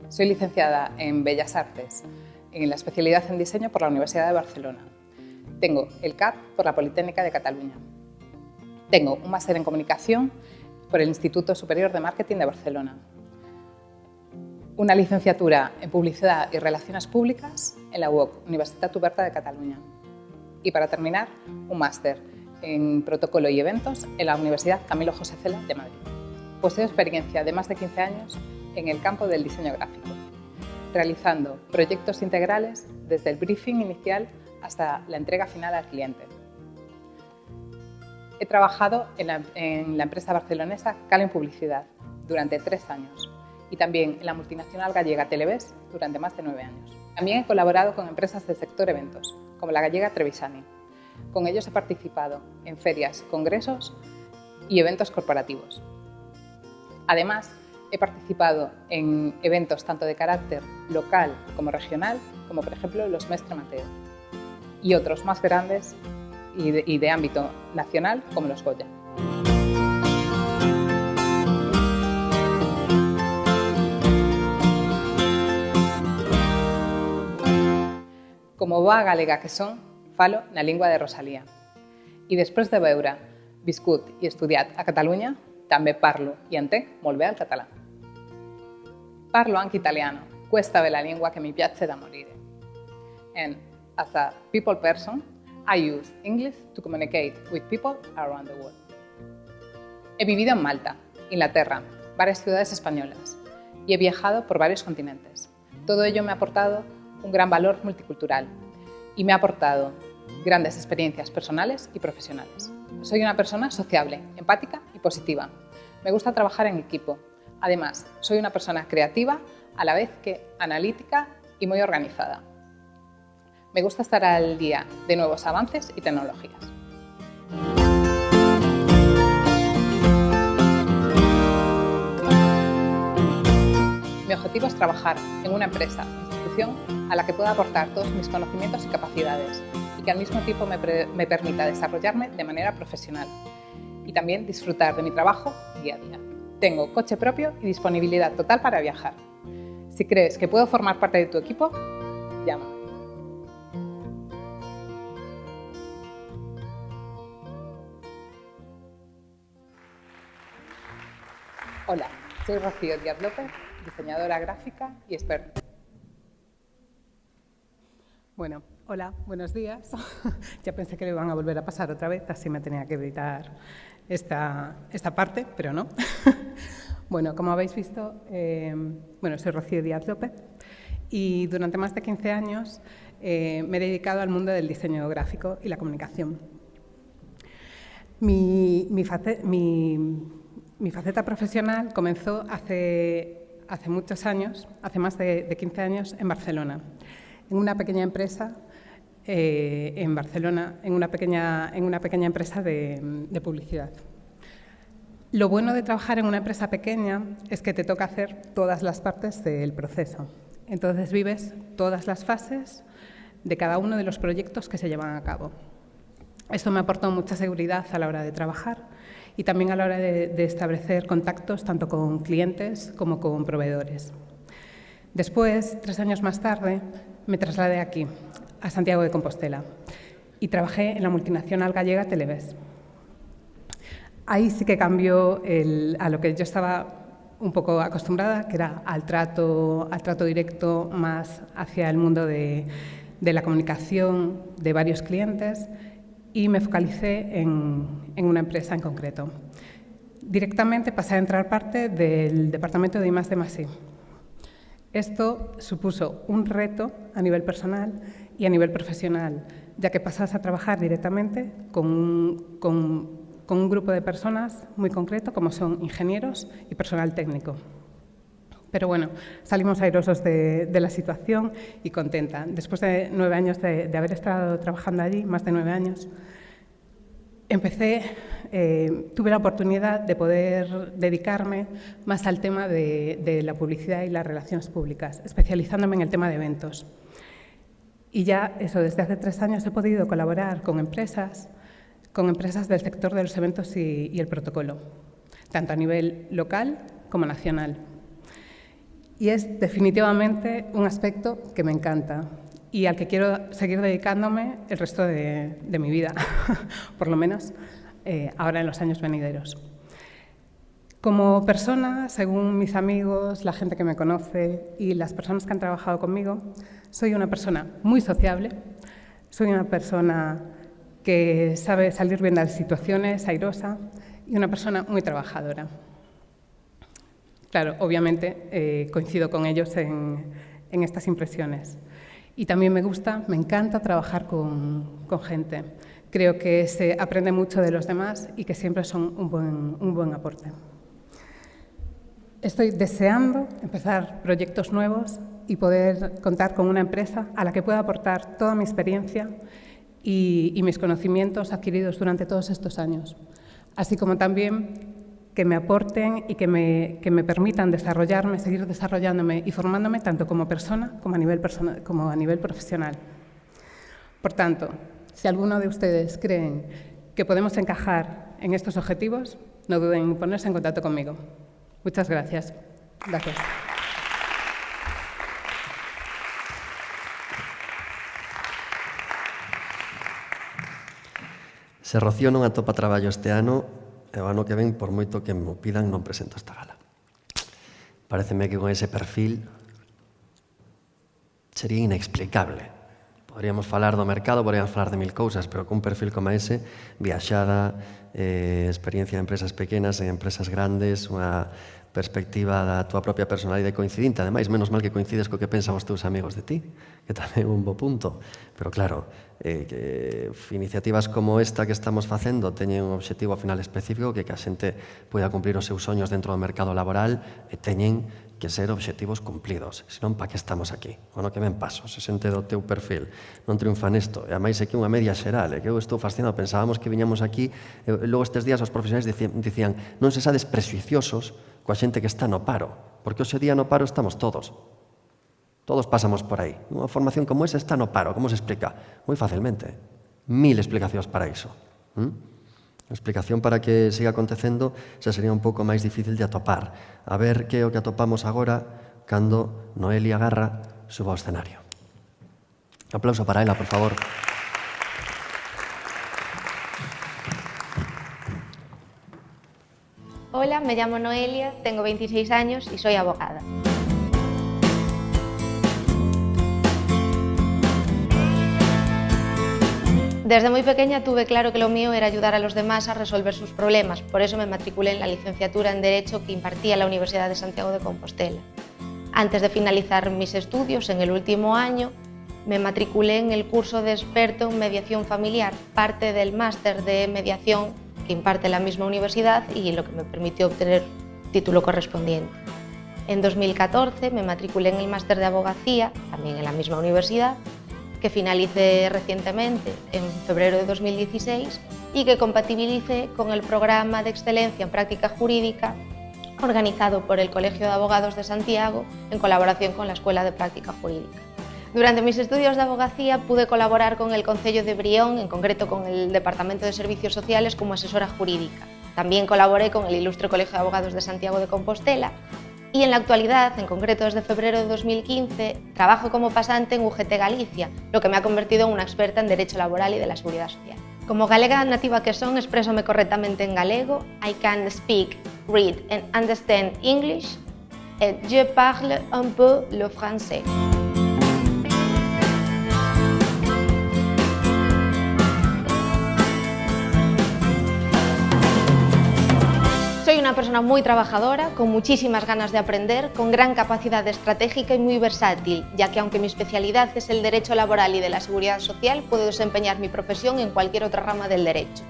Soy licenciada en Bellas Artes, en la especialidad en diseño por la Universidad de Barcelona. Tengo el CAP por la Politécnica de Cataluña. Tengo un máster en comunicación por el Instituto Superior de Marketing de Barcelona. Una licenciatura en Publicidad y Relaciones Públicas en la UOC, Universitat Oberta de Cataluña. Y para terminar, un máster en Protocolo y Eventos en la Universidad Camilo José Cela de Madrid. Poseo experiencia de más de 15 años en el campo del diseño gráfico, realizando proyectos integrales desde el briefing inicial hasta la entrega final al cliente. He trabajado en la empresa barcelonesa Calen Publicidad durante 3 años y también en la multinacional gallega Televes durante más de 9 años. También he colaborado con empresas del sector eventos, como la gallega Trevisani. Con ellos he participado en ferias, congresos y eventos corporativos. Además, he participado en eventos tanto de carácter local como regional, como por ejemplo los Mestre Mateo, y otros más grandes y de ámbito nacional, como los Goya. Como boa galega que son, falo na lingua de Rosalía. E despois de veure, viscut e estudiat a Catalunya, també parlo e entenc molt bé el català. Parlo anche italiano, questa è la lingua che mi piace da morire. And as a people person, I use English to communicate with people around the world. He vivido en Malta, Inglaterra, varias ciudades españolas y he viajado por varios continentes. Todo ello me ha aportado un gran valor multicultural y me ha aportado grandes experiencias personales y profesionales. Soy una persona sociable, empática y positiva. Me gusta trabajar en equipo. Además, soy una persona creativa, a la vez que analítica y muy organizada. Me gusta estar al día de nuevos avances y tecnologías. Mi objetivo es trabajar en una empresa o institución a la que pueda aportar todos mis conocimientos y capacidades y que al mismo tiempo me permita desarrollarme de manera profesional y también disfrutar de mi trabajo día a día. Tengo coche propio y disponibilidad total para viajar. Si crees que puedo formar parte de tu equipo, llama. Hola, soy Rocío Díaz López, diseñadora gráfica y experta. Bueno, hola, buenos días. Ya pensé que le iban a volver a pasar otra vez, así me tenía que evitar esta parte, pero no. Bueno, como habéis visto, soy Rocío Díaz López y durante más de 15 años me he dedicado al mundo del diseño gráfico y la comunicación. Mi faceta profesional comenzó hace muchos años, hace más de 15 años, en Barcelona, en una pequeña empresa en Barcelona, en una pequeña empresa de publicidad. Lo bueno de trabajar en una empresa pequeña es que te toca hacer todas las partes del proceso. Entonces vives todas las fases de cada uno de los proyectos que se llevan a cabo. Esto me aportó mucha seguridad a la hora de trabajar y también a la hora de establecer contactos tanto con clientes como con proveedores. Después, 3 años más tarde, me trasladé aquí, a Santiago de Compostela, y trabajé en la multinacional gallega Televés. Ahí sí que cambió a lo que yo estaba un poco acostumbrada, que era al trato directo más hacia el mundo de la comunicación de varios clientes, y me focalicé en una empresa en concreto. Directamente pasé a entrar parte del departamento de I+D+I. Esto supuso un reto a nivel personal y a nivel profesional, ya que pasas a trabajar directamente con un grupo de personas muy concreto, como son ingenieros y personal técnico. Pero bueno, salimos airosos de la situación y contenta. Después de 9 años de haber estado trabajando allí, más de 9 años, tuve la oportunidad de poder dedicarme más al tema de la publicidad y las relaciones públicas, especializándome en el tema de eventos. Y ya desde hace 3 años he podido colaborar con empresas del sector de los eventos y el protocolo, tanto a nivel local como nacional. Y es definitivamente un aspecto que me encanta y al que quiero seguir dedicándome el resto de mi vida, por lo menos ahora en los años venideros. Como persona, según mis amigos, la gente que me conoce y las personas que han trabajado conmigo, soy una persona muy sociable, soy una persona que sabe salir bien de las situaciones, airosa, y una persona muy trabajadora. Claro, obviamente coincido con ellos en estas impresiones. Y también me encanta trabajar con gente. Creo que se aprende mucho de los demás y que siempre son un buen aporte. Estoy deseando empezar proyectos nuevos y poder contar con una empresa a la que pueda aportar toda mi experiencia y mis conocimientos adquiridos durante todos estos años, así como también que me aporten y que me permitan desarrollarme, seguir desarrollándome y formándome tanto como persona como a nivel profesional. Por tanto, si alguno de ustedes creen que podemos encajar en estos objetivos, no duden en ponerse en contacto conmigo. Muchas gracias. Gracias. Se Rocío non atopa traballo este ano, e o ano que ven, por moito que me pidan, non presento esta gala. Paréceme que con ese perfil sería inexplicable Poderíamos falar do mercado, poderíamos falar de mil cousas, pero cun perfil como ese, viaxada, experiencia en empresas pequenas, en empresas grandes, unha perspectiva da túa propia personalidade coincidinte. Ademais, menos mal que coincides co que pensan os teus amigos de ti, que tamén é un bo punto. Pero claro, que iniciativas como esta que estamos facendo teñen un obxectivo ao final específico que a xente poida cumplir os seus soños dentro do mercado laboral e teñen que ser obxectivos cumplidos. Senón, pa que estamos aquí? Bueno, que ben paso, se xente do teu perfil non triunfa nesto. E a máis é que unha media xeral, que eu estou fascinado. Pensábamos que viñamos aquí, e logo estes días os profesionais dicían non se sades presuiciosos coa xente que está no paro, porque hoxe día no paro estamos todos. Todos pasamos por aí. Unha formación como esa está no paro. Como se explica? Moi facilmente. 1000 explicacións para iso. A explicación para que siga acontecendo xa sería un pouco máis difícil de atopar. A ver que é o que atopamos agora cando Noelia Garra suba ao escenario. Un aplauso para ela, por favor. Hola, me llamo Noelia, tengo 26 años y soy abogada. Desde muy pequeña tuve claro que lo mío era ayudar a los demás a resolver sus problemas, por eso me matriculé en la licenciatura en Derecho que impartía la Universidad de Santiago de Compostela. Antes de finalizar mis estudios, en el último año, me matriculé en el curso de experto en mediación familiar, parte del máster de mediación que imparte la misma universidad y lo que me permitió obtener el título correspondiente. En 2014 me matriculé en el máster de abogacía, también en la misma universidad, que finalicé recientemente en febrero de 2016 y que compatibilicé con el programa de excelencia en práctica jurídica organizado por el Colegio de Abogados de Santiago en colaboración con la Escuela de Práctica Jurídica. Durante mis estudios de abogacía pude colaborar con el Concello de Brión, en concreto con el Departamento de Servicios Sociales, como asesora jurídica. También colaboré con el Ilustre Colegio de Abogados de Santiago de Compostela y en la actualidad, en concreto desde febrero de 2015, trabajo como pasante en UGT Galicia, lo que me ha convertido en una experta en Derecho Laboral y de la Seguridad Social. Como galega nativa que son, exprésome correctamente en galego. I can speak, read and understand English et je parle un peu le français. Soy una persona muy trabajadora, con muchísimas ganas de aprender, con gran capacidad estratégica y muy versátil, ya que aunque mi especialidad es el derecho laboral y de la seguridad social, puedo desempeñar mi profesión en cualquier otra rama del derecho.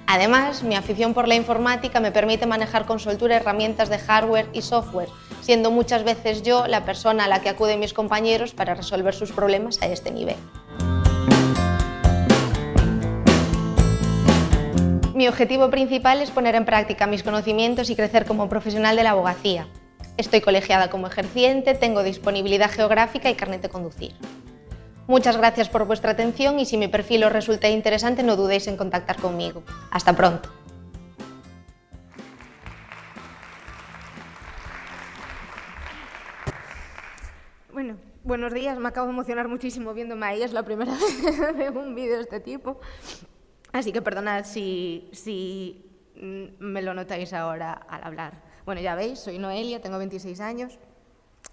Además, mi afición por la informática me permite manejar con soltura herramientas de hardware y software, siendo muchas veces yo la persona a la que acuden mis compañeros para resolver sus problemas a este nivel. Mi objetivo principal es poner en práctica mis conocimientos y crecer como profesional de la abogacía. Estoy colegiada como ejerciente, tengo disponibilidad geográfica y carnet de conducir. Muchas gracias por vuestra atención y si mi perfil os resulta interesante no dudéis en contactar conmigo. Hasta pronto. Bueno, buenos días, me acabo de emocionar muchísimo viéndome ahí, es la primera vez que veo un vídeo de este tipo. Así que perdonad si me lo notáis ahora al hablar. Bueno, ya veis, soy Noelia, tengo 26 años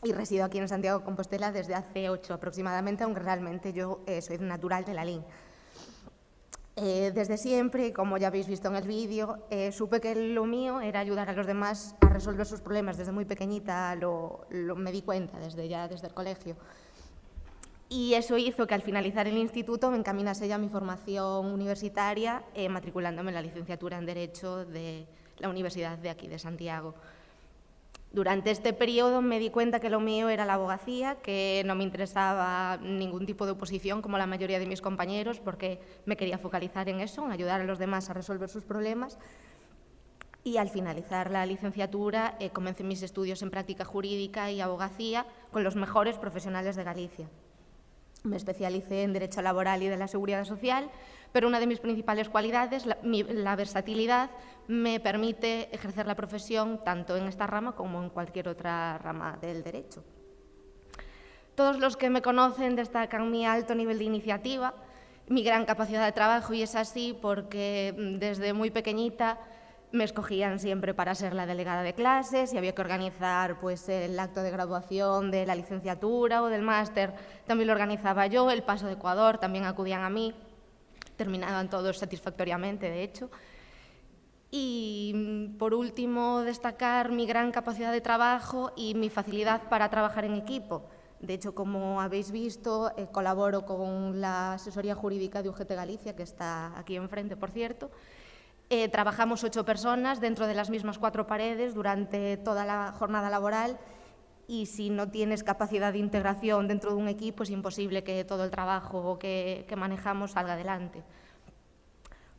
y resido aquí en Santiago de Compostela desde hace 8 aproximadamente, aunque realmente yo soy natural de Lalín. Desde siempre, como ya habéis visto en el vídeo, supe que lo mío era ayudar a los demás a resolver sus problemas. Desde muy pequeñita me di cuenta, desde el colegio. Y eso hizo que al finalizar el instituto me encaminase ya a mi formación universitaria, matriculándome en la licenciatura en Derecho de la Universidad de aquí, de Santiago. Durante este periodo me di cuenta que lo mío era la abogacía, que no me interesaba ningún tipo de oposición como la mayoría de mis compañeros, porque me quería focalizar en eso, en ayudar a los demás a resolver sus problemas. Y al finalizar la licenciatura comencé mis estudios en práctica jurídica y abogacía con los mejores profesionales de Galicia. Me especialicé en Derecho Laboral y de la Seguridad Social, pero una de mis principales cualidades, la versatilidad, me permite ejercer la profesión tanto en esta rama como en cualquier otra rama del derecho. Todos los que me conocen destacan mi alto nivel de iniciativa, mi gran capacidad de trabajo, y es así porque desde muy pequeñita me escogían siempre para ser la delegada de clases y había que organizar pues, el acto de graduación de la licenciatura o del máster, también lo organizaba yo, el paso de Ecuador también acudían a mí, terminaban todos satisfactoriamente, de hecho. Y por último, destacar mi gran capacidad de trabajo y mi facilidad para trabajar en equipo. De hecho, como habéis visto, colaboro con la asesoría jurídica de UGT Galicia, que está aquí enfrente, por cierto. Trabajamos 8 personas dentro de las mismas 4 paredes durante toda la jornada laboral y si no tienes capacidad de integración dentro de un equipo es imposible que todo el trabajo que manejamos salga adelante.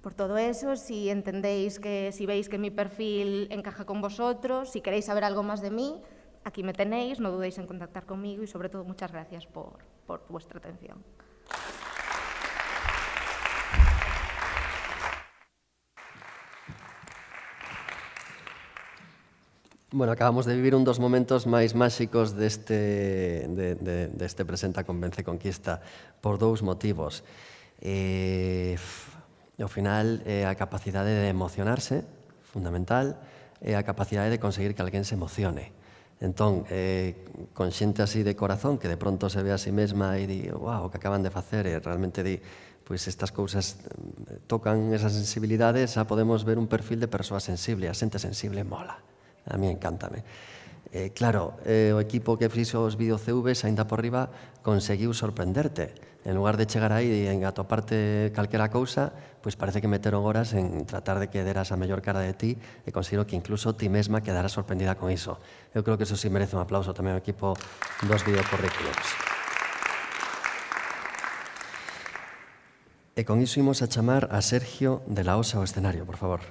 Por todo eso, si entendéis que, si veis que mi perfil encaja con vosotros, si queréis saber algo más de mí, aquí me tenéis, no dudéis en contactar conmigo y sobre todo muchas gracias por vuestra atención. Bueno, acabamos de vivir un dos momentos máis máxicos deste Presenta, Convence, Conquista por dous motivos. Ao final, a capacidade de emocionarse, fundamental, e a capacidade de conseguir que alguén se emocione. Entón, con xente así de corazón, que de pronto se ve a sí mesma e di, wow, o que acaban de facer, e realmente di, pois estas cousas tocan esas sensibilidades, xa podemos ver un perfil de persoa sensible, a xente sensible mola. A mí encántame. Claro, o equipo que fixo os vídeos CVs, aínda por riba, conseguiu sorprenderte. En lugar de chegar aí e atoparte calquera cousa, pois parece que meteron horas en tratar de que deras a mellor cara de ti e conseguiron que incluso ti mesma quedara sorprendida con iso. Eu creo que eso sí merece un aplauso tamén ao equipo dos videocurrículos. E con iso imos a chamar a Sergio de la Osa ao escenario, por favor.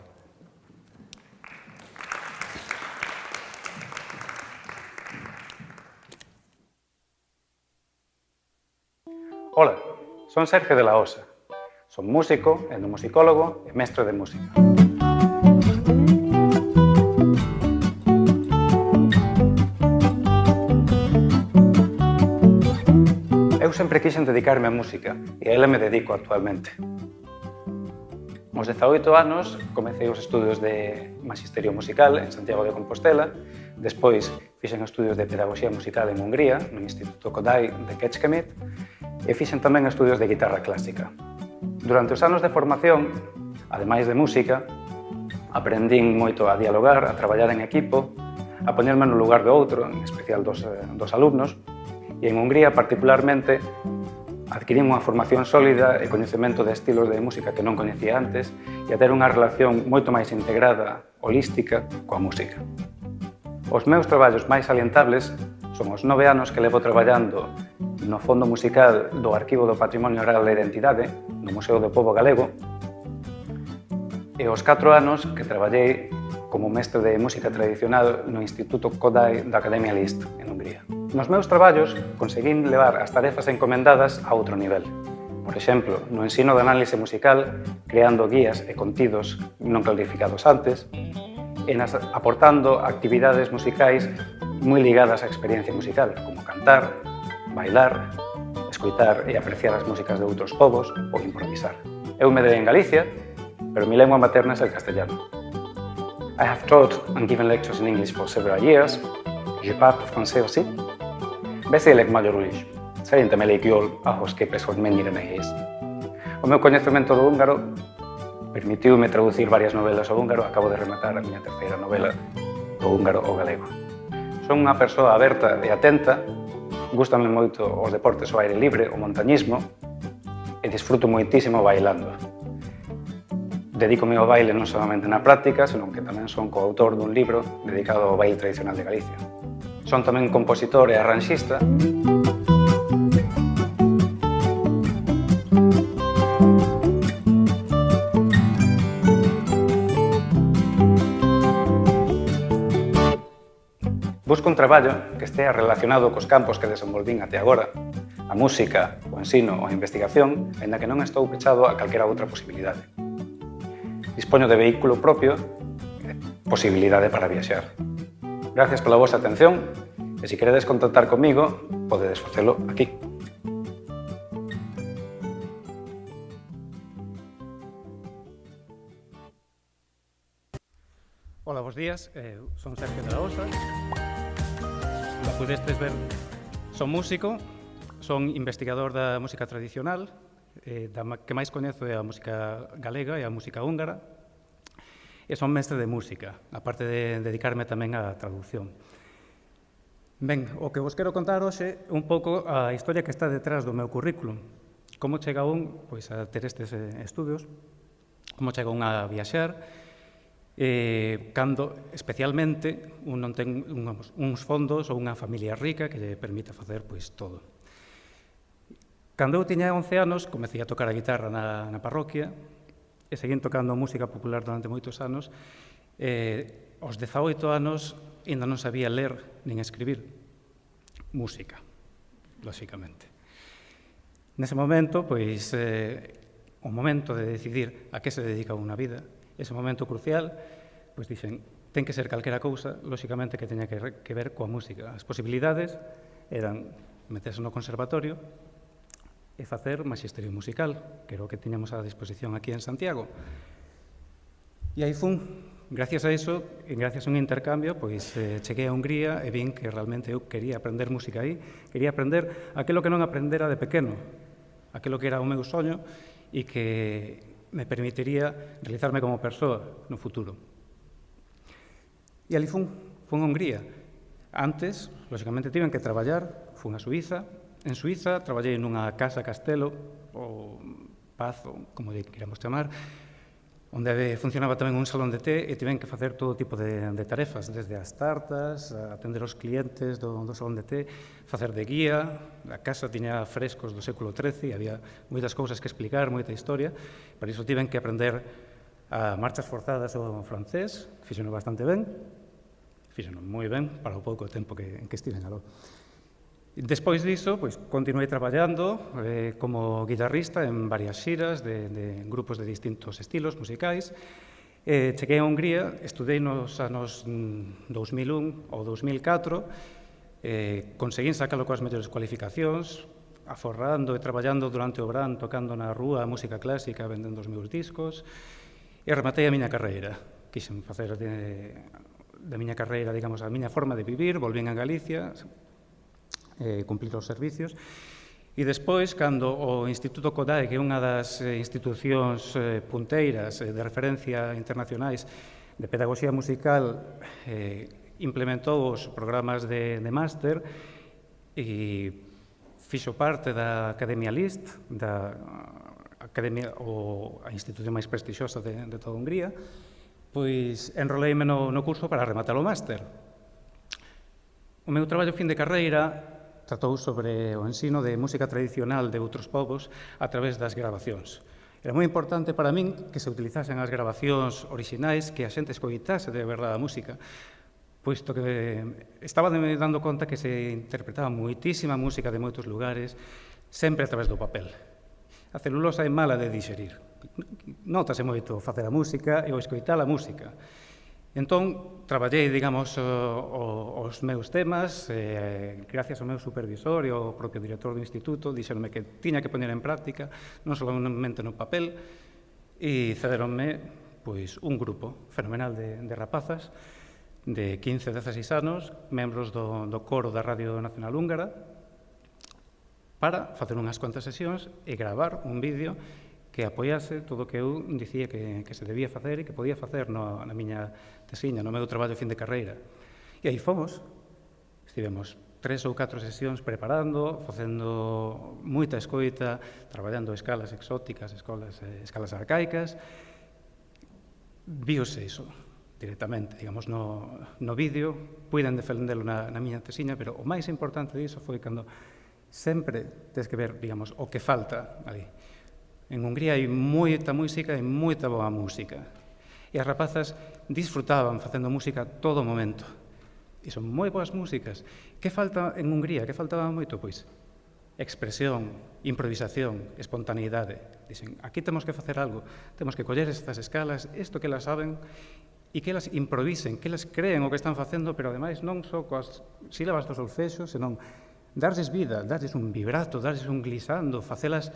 Ola, son Sergio de la Osa. Son músico, etnomusicólogo e mestre de música. Eu sempre quixen dedicarme á música e a ela me dedico actualmente. Aos 18 anos comecei os estudios de Magisterio Musical en Santiago de Compostela, despois fixen estudios de Pedagogía Musical en Hungría, no Instituto Kodály de Kecskemét, e fixen tamén estudios de guitarra clásica. Durante os anos de formación, ademais de música, aprendín moito a dialogar, a traballar en equipo, a poñerme no lugar do outro, en especial dos alumnos, e en Hungría, particularmente, adquirín unha formación sólida e coñecemento de estilos de música que non coñecía antes e a ter unha relación moito máis integrada, holística, coa música. Os meus traballos máis salientables son os 9 anos que levo traballando no Fondo Musical do Arquivo do Patrimonio Oral e Identidade, no Museo do Pobo Galego, e os 4 anos que traballei como mestre de música tradicional no Instituto Kodály da Academia Liszt, en Hungría. Nos meus traballos conseguín levar as tarefas encomendadas a outro nivel. Por exemplo, no ensino de análise musical, creando guías e contidos non clarificados antes, e aportando actividades musicais moi ligadas á experiencia musical, como cantar, bailar, escoitar e apreciar as músicas de outros povos ou improvisar. Eu medrei en Galicia, pero mi lengua materna é el castellano. I have taught and given lectures in English for several years. Je parle français aussi. Beszélek magyarul is. Szerintem elég jól ahhoz képest, hogy mennyire nehéz. O meu coñecemento do húngaro permitiume traducir varias novelas ao húngaro. Acabo de rematar a miña terceira novela do húngaro ao galego. Son unha persoa aberta e atenta. Gústame moito os deportes ao aire libre, o montañismo, e disfruto moitísimo bailando. Dedícome ao baile non solamente na práctica, senón que tamén son coautor dun libro dedicado ao baile tradicional de Galicia. Son tamén compositor e arranxista. Busco un traballo que estea relacionado cos campos que desenvolvín até agora, a música, o ensino ou a investigación, aínda que non estou pechado a calquera outra posibilidade. Dispoño de vehículo propio e posibilidade para viaxar. Gracias pola vosa atención e se queredes contactar comigo, podedes facelo aquí. días. Son Sergio de la Osa. Como pudestes ver, son músico, son investigador da música tradicional, que máis coñezo é a música galega e a música húngara, e son mestre de música, aparte de dedicarme tamén á traducción. Ben, o que vos quero contar hoxe é un pouco a historia que está detrás do meu currículum. Como chega un a ter estes estudios, como chega un a viaxar, cando, especialmente, un non ten uns fondos ou unha familia rica que lle permita facer todo. Cando eu tiña 11 anos, comecei a tocar a guitarra na parroquia, e seguín tocando música popular durante moitos anos. Aos 18 anos ainda non sabía ler nin escribir música, lóxicamente. Nese momento, o momento de decidir a que se dedica unha vida, ese momento crucial, dixen, ten que ser calquera cousa, lóxicamente, que teña que ver coa música. As posibilidades eran meterse no conservatorio e facer magisterio musical, que era o que tiñamos á disposición aquí en Santiago. E aí fun, gracias a iso, e gracias a un intercambio, cheguei a Hungría e vin que realmente eu quería aprender música aí, quería aprender aquilo que non aprendera de pequeno, aquilo que era o meu soño e que me permitiría realizarme como persoa no futuro. E ali fun a Hungría. Antes, lóxicamente, tiven que traballar, fun a Suíza. En Suíza traballei nunha casa castelo, ou pazo, como queramos chamar, onde funcionaba tamén un salón de té e tiven que facer todo tipo de tarefas, desde as tartas, atender os clientes do salón de té, facer de guía. A casa tiña frescos do século XIII e había moitas cousas que explicar, moita historia. Por iso tiven que aprender a marchas forzadas o francés, fixeno bastante ben, fixeno moi ben para o pouco tempo que estiven aló. Despois diso, continuei traballando como guitarrista en varias xiras de grupos de distintos estilos musicais. Cheguei a Hungría, estudei nos anos 2001 ou 2004, conseguín sacalo coas mellores cualificacións, aforrando e traballando durante o verán, tocando na rúa música clásica, vendendo os meus discos, e rematei a miña carreira. Quixen facer da miña carreira, digamos, a miña forma de vivir, volvín a Galicia, cumplir os servicios, e despois, cando o Instituto Kodály, que é unha das institucións punteiras de referencia internacionais de pedagogía musical, implementou os programas de máster e fixo parte da Academia Liszt, a institución máis prestixiosa de toda Hungría, enroleime no curso para rematar o máster. O meu traballo fin de carreira tratou sobre o ensino de música tradicional de outros povos a través das gravacións. Era moi importante para min que se utilizasen as gravacións orixinais, que a xente escoitase de verdade a música, posto que estaba dando conta que se interpretaba moitísima música de moitos lugares, sempre a través do papel. A celulosa é mala de dixerir. Notase moito facer a música e o escoitar a música. Entón, traballei, digamos, os meus temas, gracias ao meu supervisor e ao propio director do instituto, dixeronme que tiña que poñer en práctica, non solamente no papel, e cederonme un grupo fenomenal de rapazas de 15 e 16 anos, membros do coro da Radio Nacional Húngara, para facer unhas cuantas sesións e gravar un vídeo que apoiase todo o que eu dicía que se debía facer e que podía facer na miña tesiña, no meu traballo fin de carreira. E aí fomos, estivemos 3 ou 4 sesións preparando, facendo moita escoita, traballando escalas exóticas, escalas arcaicas. Víose iso directamente, digamos, no vídeo, puiden defendelo na miña tesiña, pero o máis importante diso foi cando sempre tens que ver, digamos, o que falta ali. En Hungría hai moita música e moita boa música. E as rapazas disfrutaban facendo música todo o momento. E son moi boas músicas. Que falta en Hungría? Que faltaba moito? Expresión, improvisación, espontaneidade. Dicen, aquí temos que facer algo. Temos que coller estas escalas, isto que elas saben, e que elas improvisen, que elas creen o que están facendo, pero ademais non só coas sílabas do solfexo, senón darles vida, darles un vibrato, darles un glissando, facelas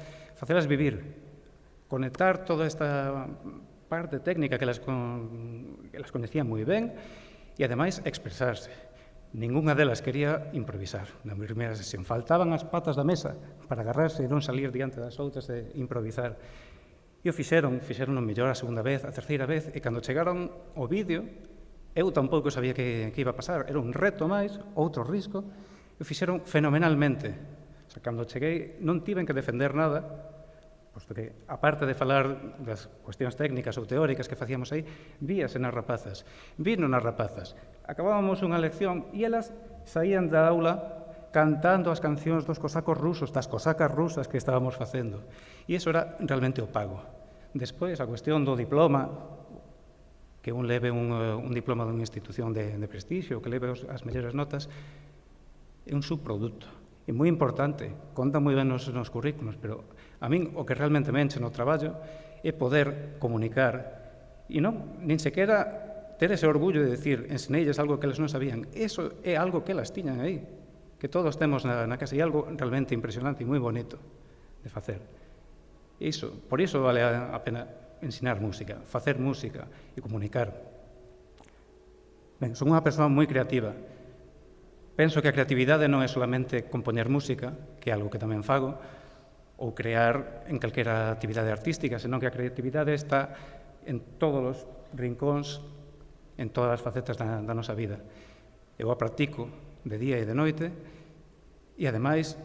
vivir, conectar toda esta parte técnica que las coñecían moi ben e, ademais, expresarse. Ningunha delas quería improvisar na primeira sesión. Faltaban as patas da mesa para agarrarse e non salir diante das outras e improvisar. E o fixeron mellor a segunda vez, a terceira vez, e cando chegaron ao vídeo, eu tampouco sabía que iba a pasar. Era un reto máis, outro risco, e o fixeron fenomenalmente. O sea, cando cheguei non tiven que defender nada, posto que, aparte de falar das cuestións técnicas ou teóricas que facíamos aí, víase nas rapazas. Vino nas rapazas. Acabábamos unha lección e elas saían da aula cantando as cancións dos cosacos rusos, das cosacas rusas que estábamos facendo. E iso era realmente o pago. Despois, a cuestión do diploma, que un leve un diploma dunha institución de prestixio, que leve as mellores notas, é un subproducto. É moi importante, conta moi ben nos currículos, pero a min o que realmente me enche no traballo é poder comunicar e non, nin sequera ter ese orgullo de decir, ensinelles algo que eles non sabían. Eso é algo que elas tiñan aí, que todos temos na casa, e algo realmente impresionante e moi bonito de facer. Por iso vale a pena ensinar música, facer música e comunicar. Ben, son unha persoa moi creativa. Penso que a creatividade non é solamente compoñer música, que é algo que tamén fago, ou crear en calquera actividade artística, senón que a creatividade está en todos os rincóns, en todas as facetas da nosa vida. Eu a practico de día e de noite e, ademais,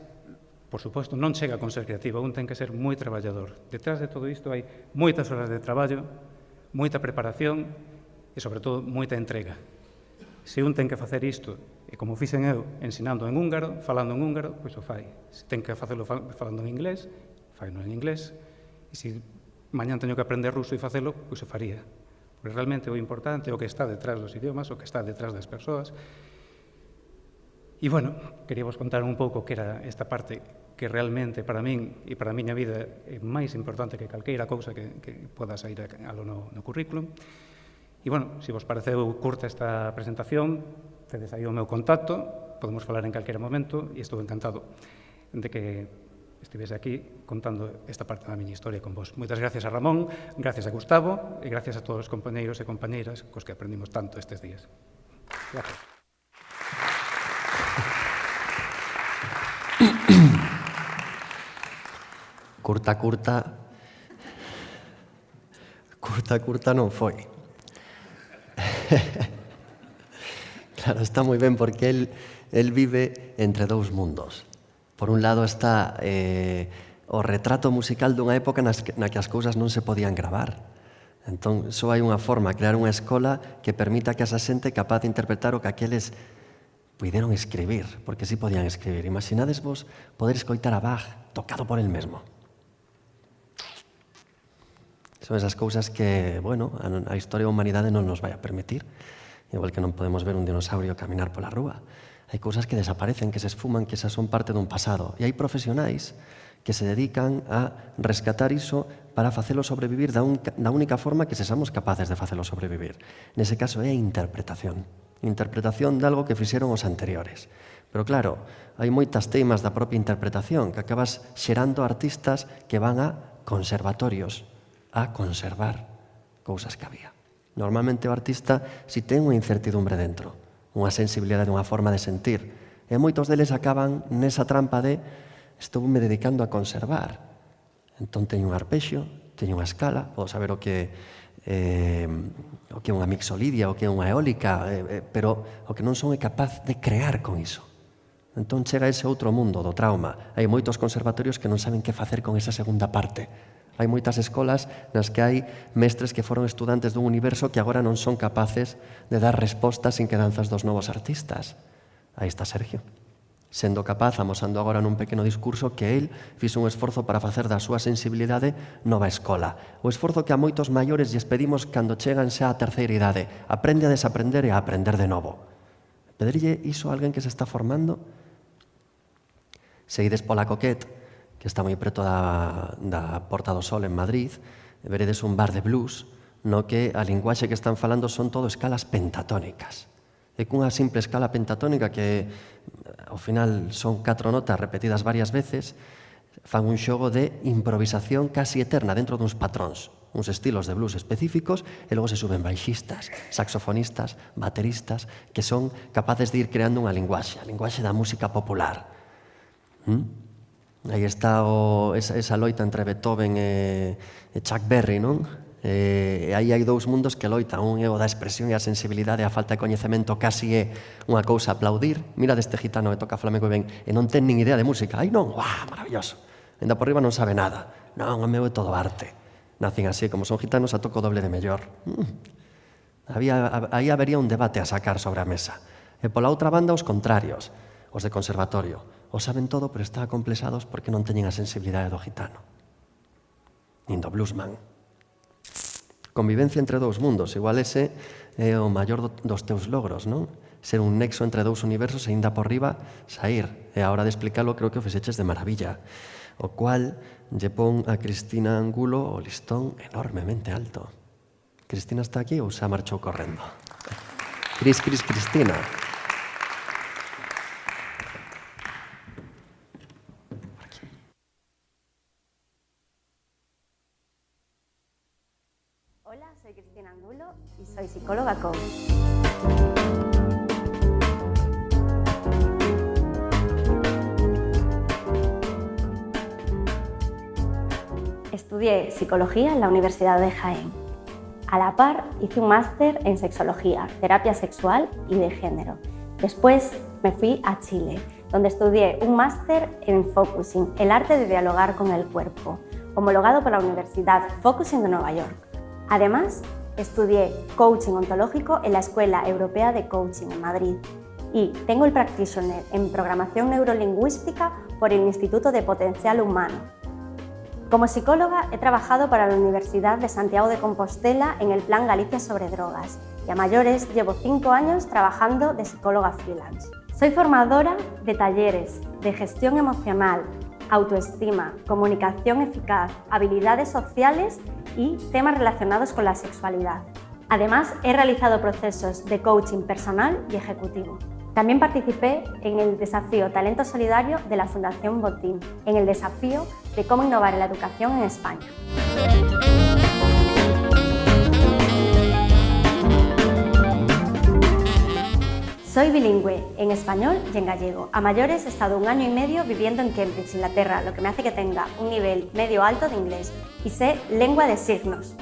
por suposto, non chega con ser creativo, un ten que ser moi traballador. Detrás de todo isto hai moitas horas de traballo, moita preparación e, sobre todo, moita entrega. Se un ten que facer isto, e como fixen eu, ensinando en húngaro, falando en húngaro, pois o fai. Se ten que facelo falando en inglés, faino en inglés. E se mañán teño que aprender ruso e facelo, pois o faría. Porque realmente o importante é o que está detrás dos idiomas, o que está detrás das persoas. E, bueno, quería vos contar un pouco que era esta parte que realmente para min e para a miña vida é máis importante que calqueira cousa que poda sair no currículum. E, bueno, se vos pareceu curta esta presentación, tedes aí o meu contacto, podemos falar en calquera momento e estou encantado de que estivese aquí contando esta parte da miña historia con vos. Moitas gracias a Ramón, gracias a Gustavo e gracias a todos os compañeiros e compañeiras cos que aprendimos tanto estes días. Gracias. Curta non foi. Claro, está moi ben porque el vive entre dous mundos. Por un lado está o retrato musical dunha época na que as cousas non se podían gravar. Entón, só hai unha forma, crear unha escola que permita que esa xente capaz de interpretar o que aqueles puideron escribir, porque sí podían escribir. Imaginades vos poder escoitar a Bach tocado por el mesmo. Son esas cousas que, bueno, a historia da humanidade non nos vai a permitir. Igual que non podemos ver un dinosaurio caminar pola rúa. Hai cousas que desaparecen, que se esfuman, que esas son parte dun pasado. E hai profesionais que se dedican a rescatar iso para facelo sobrevivir da única forma que sexamos capaces de facelo sobrevivir. Nese caso é a interpretación. Interpretación de algo que fixeron os anteriores. Pero claro, hai moitas teimas da propia interpretación que acabas xerando artistas que van a conservatorios a conservar cousas que había. Normalmente o artista si ten unha incertidumbre dentro, unha sensibilidade, unha forma de sentir, e moitos deles acaban nesa trampa de estou-me dedicando a conservar. Entón teño un arpexio, teño unha escala, podo saber o que é unha mixolidia, o que é unha eólica, pero o que non son é capaz de crear con iso. Entón chega ese outro mundo do trauma. Hai moitos conservatorios que non saben que facer con esa segunda parte. Hai moitas escolas nas que hai mestres que foron estudantes dun universo que agora non son capaces de dar respostas sin quedanzas dos novos artistas. Aí está Sergio, sendo capaz, amosando agora nun pequeno discurso, que el fixo un esforzo para facer da súa sensibilidade nova escola. O esforzo que a moitos maiores lles pedimos cando chegan xa á terceira idade. Aprende a desaprender e a aprender de novo. Pedirlle iso a alguén que se está formando? Seguides pola Coquet, que está moi preto da Porta do Sol en Madrid, veredes un bar de blues, no que a linguaxe que están falando son todo escalas pentatónicas. E cunha simple escala pentatónica que, ao final, son 4 notas repetidas varias veces, fan un xogo de improvisación casi eterna dentro duns patróns. uns estilos de blues específicos, e logo se suben baixistas, saxofonistas, bateristas, que son capaces de ir creando unha linguaxe, a linguaxe da música popular. Aí está esa loita entre Beethoven e Chuck Berry, non? E aí hai dous mundos que loitan, un é o da expresión e a sensibilidade, a falta de coñecemento casi é unha cousa a aplaudir. Mira deste gitano que toca flamenco e ben, e non ten nin idea de música. Ai non, uah, maravilloso. Ainda por riba non sabe nada. Non, o meu é todo arte. Nacen así, como son gitanos, a toco doble de mellor. Aí habería un debate a sacar sobre a mesa. E pola outra banda, os contrarios, os de conservatorio. O saben todo, pero están acomplexados porque non teñen a sensibilidade do gitano. Nin do bluesman. Convivencia entre dous mundos. Igual ese é o maior dos teus logros, non? Ser un nexo entre dous universos e ainda por riba sair. E a hora de explicarlo creo que o fixeches de maravilla. O cual lle pon a Cristina Angulo o listón enormemente alto. Cristina está aquí ou xa marchou correndo? Cristina. Hola, soy Cristina Angulo y soy psicóloga coach. Estudié psicología en la Universidad de Jaén. A la par hice un máster en sexología, terapia sexual y de género. Después me fui a Chile, donde estudié un máster en Focusing, el arte de dialogar con el cuerpo, homologado por la Universidad Focusing de Nueva York. Además, estudié coaching ontológico en la Escuela Europea de Coaching en Madrid y tengo el practitioner en programación neurolingüística por el Instituto de Potencial Humano. Como psicóloga he trabajado para la Universidad de Santiago de Compostela en el Plan Galicia sobre drogas y a mayores llevo 5 años trabajando de psicóloga freelance. Soy formadora de talleres de gestión emocional, autoestima, comunicación eficaz, habilidades sociales y temas relacionados con la sexualidad. Además, he realizado procesos de coaching personal y ejecutivo. También participé en el desafío Talento Solidario de la Fundación Botín, en el desafío de cómo innovar en la educación en España. Soy bilingüe en español y en gallego. A mayores he estado 1 año y medio viviendo en Cambridge, Inglaterra, lo que me hace que tenga un nivel medio alto de inglés y sé lengua de signos.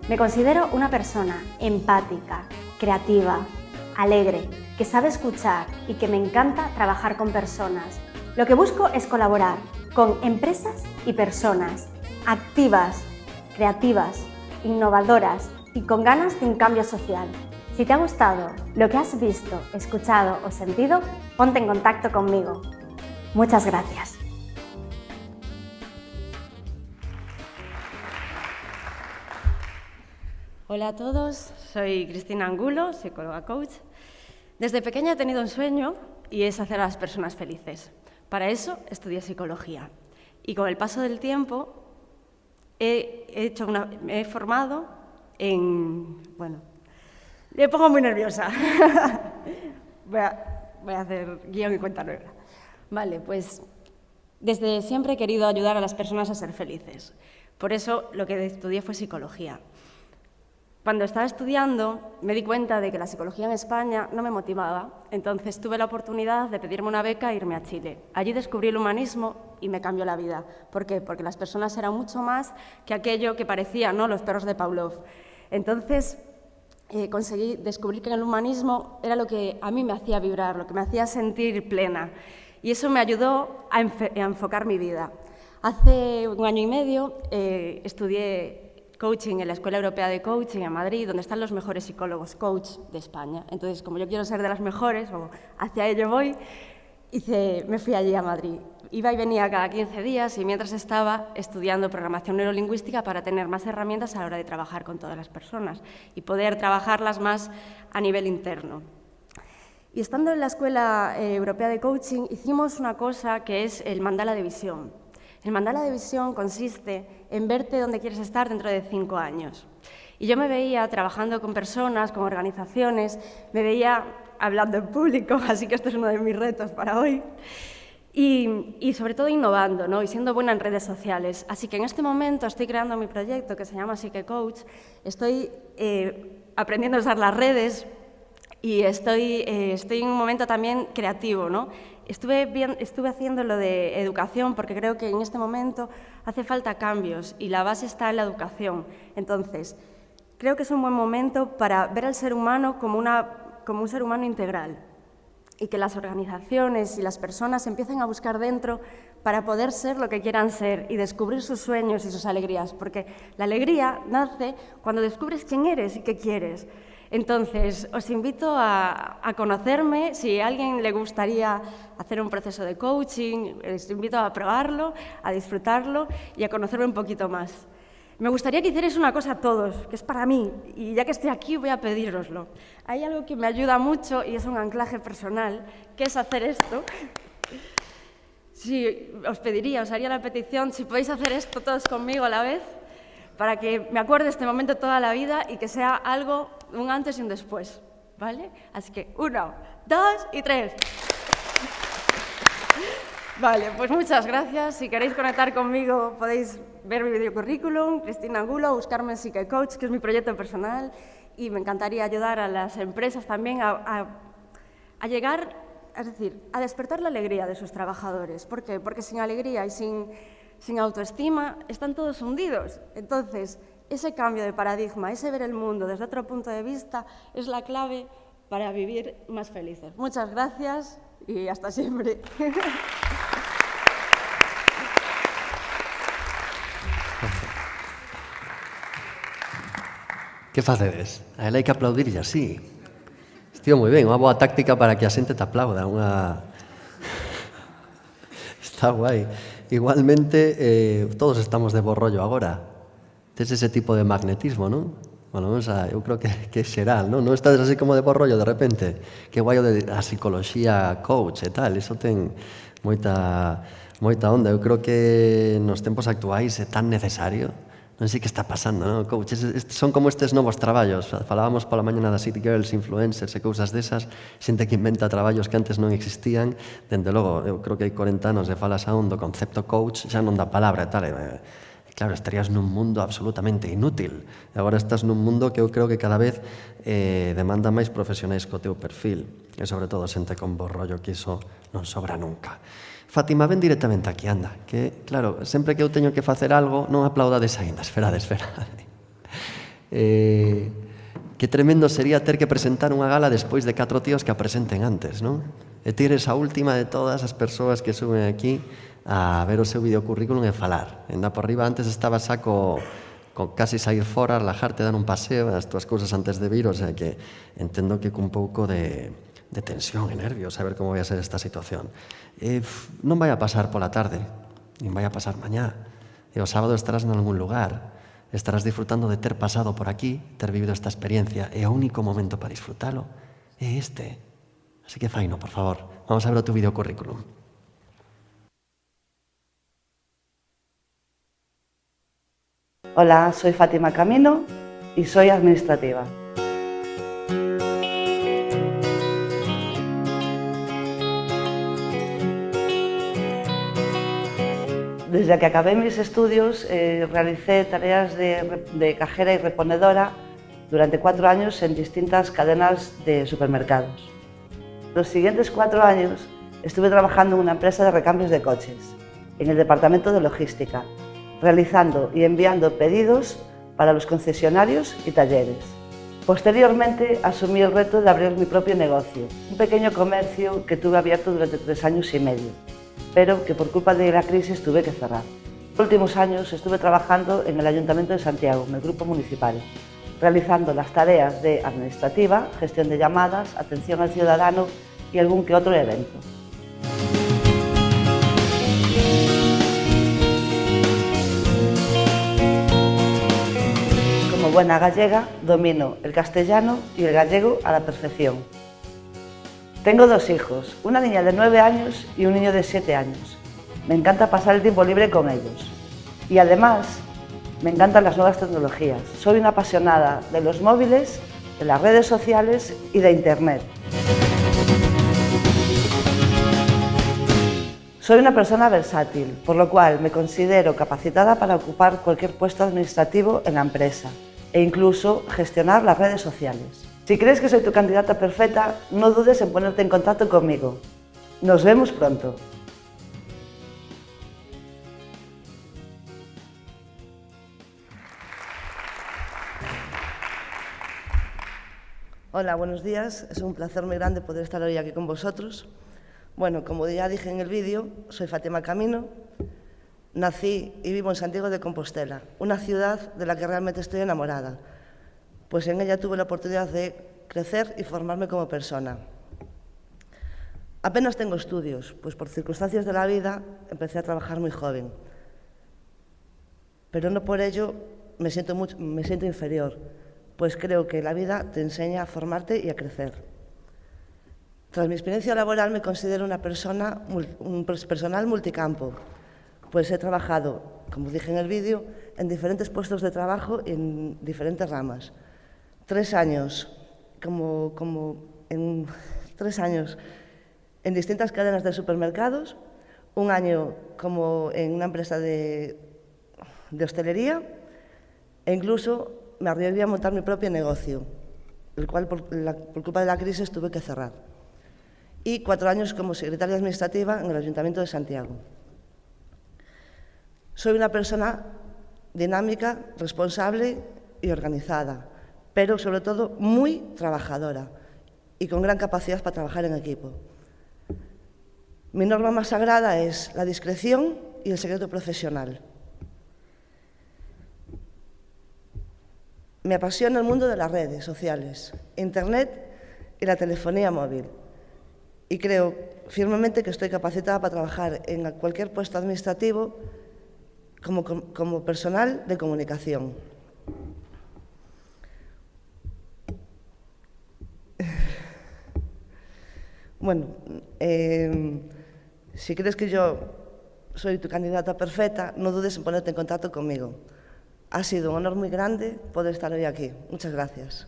Me considero una persona empática, creativa, alegre, que sabe escuchar y que me encanta trabajar con personas. Lo que busco es colaborar con empresas y personas activas, creativas, innovadoras y con ganas de un cambio social. Si te ha gustado lo que has visto, escuchado o sentido, ponte en contacto conmigo. Muchas gracias. Hola a todos, soy Cristina Angulo, psicóloga coach. Desde pequeña he tenido un sueño y es hacer a las personas felices. Para eso estudié psicología y con el paso del tiempo me he formado en... Bueno, me pongo muy nerviosa. voy a hacer guión y cuenta nueva. Vale, pues desde siempre he querido ayudar a las personas a ser felices. Por eso lo que estudié fue psicología. Cuando estaba estudiando me di cuenta de que la psicología en España no me motivaba, entonces tuve la oportunidad de pedirme una beca e irme a Chile. Allí descubrí el humanismo y me cambió la vida. ¿Por qué? Porque las personas eran mucho más que aquello que parecía, ¿no?, los perros de Pavlov. Entonces conseguí descubrir que el humanismo era lo que a mí me hacía vibrar, lo que me hacía sentir plena. Y eso me ayudó a enfocar mi vida. Hace 1 año y medio estudié coaching en la Escuela Europea de Coaching en Madrid, donde están los mejores psicólogos coach de España. Entonces, como yo quiero ser de las mejores, o hacia ello voy, me fui allí a Madrid. Iba y venía cada 15 días y mientras estaba estudiando programación neurolingüística para tener más herramientas a la hora de trabajar con todas las personas y poder trabajarlas más a nivel interno. Y estando en la Escuela Europea de Coaching hicimos una cosa que es el mandala de visión. El mandala de visión consiste en verte dónde quieres estar dentro de 5 años. Y yo me veía trabajando con personas, con organizaciones, me veía hablando en público, así que esto es uno de mis retos para hoy. y sobre todo innovando, ¿no? Y siendo buena en redes sociales. Así que en este momento estoy creando mi proyecto que se llama Psique Coach. Estoy aprendiendo a usar las redes y estoy en un momento también creativo, ¿no? Estuve haciendo lo de educación porque creo que en este momento hace falta cambios y la base está en la educación. Entonces, creo que es un buen momento para ver al ser humano como un ser humano integral y que las organizaciones y las personas empiecen a buscar dentro para poder ser lo que quieran ser y descubrir sus sueños y sus alegrías, porque la alegría nace cuando descubres quién eres y qué quieres. Entonces, os invito a conocerme. Si a alguien le gustaría hacer un proceso de coaching, os invito a probarlo, a disfrutarlo y a conocerme un poquito más. Me gustaría que hicierais una cosa a todos, que es para mí, y ya que estoy aquí voy a pedíroslo. Hay algo que me ayuda mucho y es un anclaje personal, que es hacer esto. Sí, os haría la petición, si podéis hacer esto todos conmigo a la vez, para que me acuerde este momento toda la vida y que sea algo, un antes y un después, ¿vale? Así que 1, 2 y 3. Vale, pues muchas gracias. Si queréis conectar conmigo podéis ver mi videocurrículum, Cristina Angulo, buscarme en Psique Coach, que es mi proyecto personal, y me encantaría ayudar a las empresas también a llegar, es decir, a despertar la alegría de sus trabajadores. ¿Por qué? Porque sin alegría y sin autoestima están todos hundidos. Entonces, ese cambio de paradigma, ese ver el mundo desde otro punto de vista, es la clave para vivir más felices. Muchas gracias y hasta siempre. Que facedes? A ela hai que aplaudirlle así. Estivo moi ben, unha boa táctica para que a xente te aplauda. Está guai. Igualmente, todos estamos de bo rollo agora. Tes ese tipo de magnetismo, non? Bueno, eu creo que é xeral, non? Non estás así como de bo rollo de repente. Que guai o de a psicología coach e tal. Iso ten moita onda. Eu creo que nos tempos actuais é tan necesario. Non sei que está pasando, non? Coaches, son como estes novos traballos. Falábamos pola mañana das It Girls, influencers e cousas desas, xente que inventa traballos que antes non existían. Dende logo, eu creo que hai 40 anos de falas aún do concepto coach, xa non dá palabra e tal. Claro, estarías nun mundo absolutamente inútil. E agora estás nun mundo que eu creo que cada vez demanda máis profesionais co teu perfil. E sobre todo xente con bo rollo, que iso non sobra nunca. Fátima, ven directamente aquí, anda. Que, claro, sempre que eu teño que facer algo, non aplaudades aínda, esperade. Que tremendo sería ter que presentar unha gala despois de 4 tíos que a presenten antes, non? E ti eres a última de todas as persoas que suben aquí a ver o seu videocurrículum e falar. Enda por riba, antes estaba xa con casi sair fora, relajarte, dar un paseo, as túas cousas antes de vir, o sea que entendo que cun pouco de tensión e nervios a ver como vai a ser esta situación. Non vai a pasar pola tarde, nin vai a pasar mañá. E o sábado estarás en algún lugar, estarás disfrutando de ter pasado por aquí, ter vivido esta experiencia, e o único momento para disfrutalo é este. Así que faino, por favor, vamos a ver o tu videocurrículum. Hola, soy Fátima Camino y soy administrativa. Desde que acabé mis estudios realicé tareas de cajera y reponedora durante 4 años en distintas cadenas de supermercados. Los siguientes 4 años estuve trabajando en una empresa de recambios de coches, en el departamento de logística, realizando y enviando pedidos para los concesionarios y talleres. Posteriormente asumí el reto de abrir mi propio negocio, un pequeño comercio que tuve abierto durante 3 años y medio, pero que por culpa de la crisis tuve que cerrar. En los últimos años estuve trabajando en el Ayuntamiento de Santiago, en el grupo municipal, realizando las tareas de administrativa, gestión de llamadas, atención al ciudadano y algún que otro evento. Como buena gallega, domino el castellano y el gallego a la perfección. Tengo 2 hijos, una niña de 9 años y un niño de 7 años. Me encanta pasar el tiempo libre con ellos. Y además, me encantan las nuevas tecnologías. Soy una apasionada de los móviles, de las redes sociales y de Internet. Soy una persona versátil, por lo cual me considero capacitada para ocupar cualquier puesto administrativo en la empresa e incluso gestionar las redes sociales. Si crees que soy tu candidata perfecta, no dudes en ponerte en contacto conmigo. Nos vemos pronto. Hola, buenos días. Es un placer muy grande poder estar hoy aquí con vosotros. Bueno, como ya dije en el vídeo, soy Fátima Camino. Nací y vivo en Santiago de Compostela, una ciudad de la que realmente estoy enamorada, pues en ella tuve la oportunidad de crecer y formarme como persona. Apenas tengo estudios, pues por circunstancias de la vida empecé a trabajar muy joven, pero no por ello me siento inferior, pues creo que la vida te enseña a formarte y a crecer. Tras mi experiencia laboral me considero un personal multicampo, pues he trabajado, como dije en el vídeo, en diferentes puestos de trabajo y en diferentes ramas. 3 años en distintas cadenas de supermercados, 1 año como en una empresa de hostelería e incluso me arriesgué a montar mi propio negocio, el cual por culpa de la crisis tuve que cerrar. Y 4 años como secretaria administrativa en el Ayuntamiento de Santiago. Soy una persona dinámica, responsable y organizada, pero sobre todo muy trabajadora y con gran capacidad para trabajar en equipo. Mi norma más sagrada es la discreción y el secreto profesional. Me apasiona el mundo de las redes sociales, Internet y la telefonía móvil. Y creo firmemente que estoy capacitada para trabajar en cualquier puesto administrativo como personal de comunicación. Bueno, si crees que yo soy tu candidata perfecta, no dudes en ponerte en contacto conmigo. Ha sido un honor muy grande poder estar hoy aquí. Muchas gracias.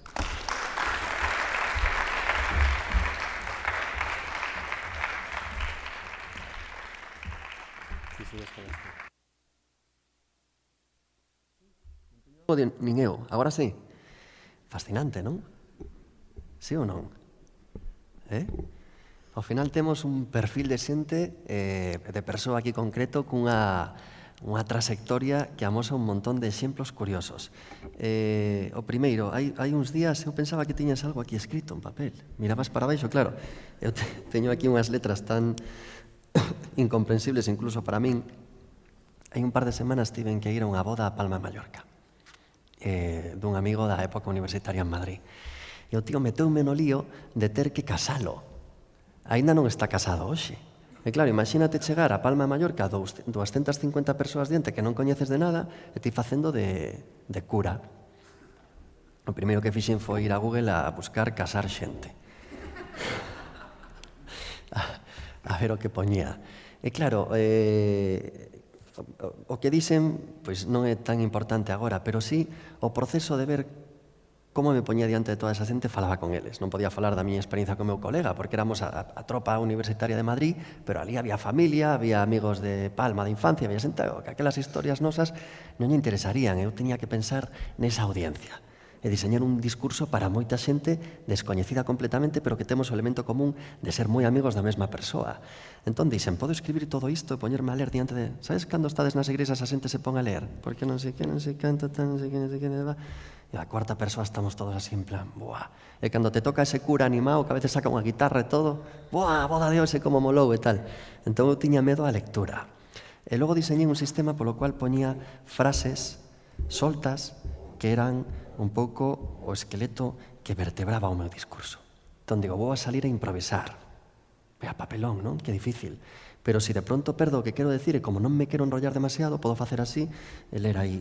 Nin eu, agora sí. Fascinante, non? Sí ou non? Ao final temos un perfil de xente, de persoa aquí concreto, cunha trayectoria que amosa un montón de exemplos curiosos. O primeiro, hai uns días eu pensaba que tiñas algo aquí escrito en papel. Mirabas para baixo, claro. Eu teño aquí unhas letras tan incomprensibles incluso para min. Hai un par de semanas tiven que ir a unha boda a Palma de Mallorca, dun amigo da época universitaria en Madrid. E o tío meteume no lío de ter que casalo. Ainda non está casado hoxe. E claro, imagínate chegar a Palma de Mallorca 250 persoas diante que non coñeces de nada e ti facendo de cura. O primeiro que fixen foi ir a Google a buscar casar xente. A ver o que poñía. E claro, o que dicen pois non é tan importante agora, pero sí o proceso de ver como me poñía diante de toda esa xente, falaba con eles. Non podía falar da miña experiencia con o meu colega, porque éramos a tropa universitaria de Madrid, pero ali había familia, había amigos de Palma, de infancia, había xente que aquelas historias nosas non lle interesarían. Eu tiña que pensar nesa audiencia e diseñar un discurso para moita xente descoñecida completamente, pero que temos o elemento común de ser moi amigos da mesma persoa. Entón dixen, podo escribir todo isto e poñerme a ler diante de... Sabes cando estades nas igrexas a xente se pon a ler? Porque non sei que, non sei canto, non sei que, non sei que... E a cuarta persoa estamos todos así en plan, buah. E cando te toca ese cura animado que a veces saca unha guitarra e todo, buah, boda de hoxe como molou e tal. Entón eu tiña medo á lectura. E logo diseñei un sistema polo cual poñía frases soltas que eran un pouco o esqueleto que vertebraba o meu discurso. Entón digo, vou a salir a improvisar. Vea, papelón, non? Que difícil. Pero se de pronto perdo o que quero decir e como non me quero enrollar demasiado, podo facer así, e ler aí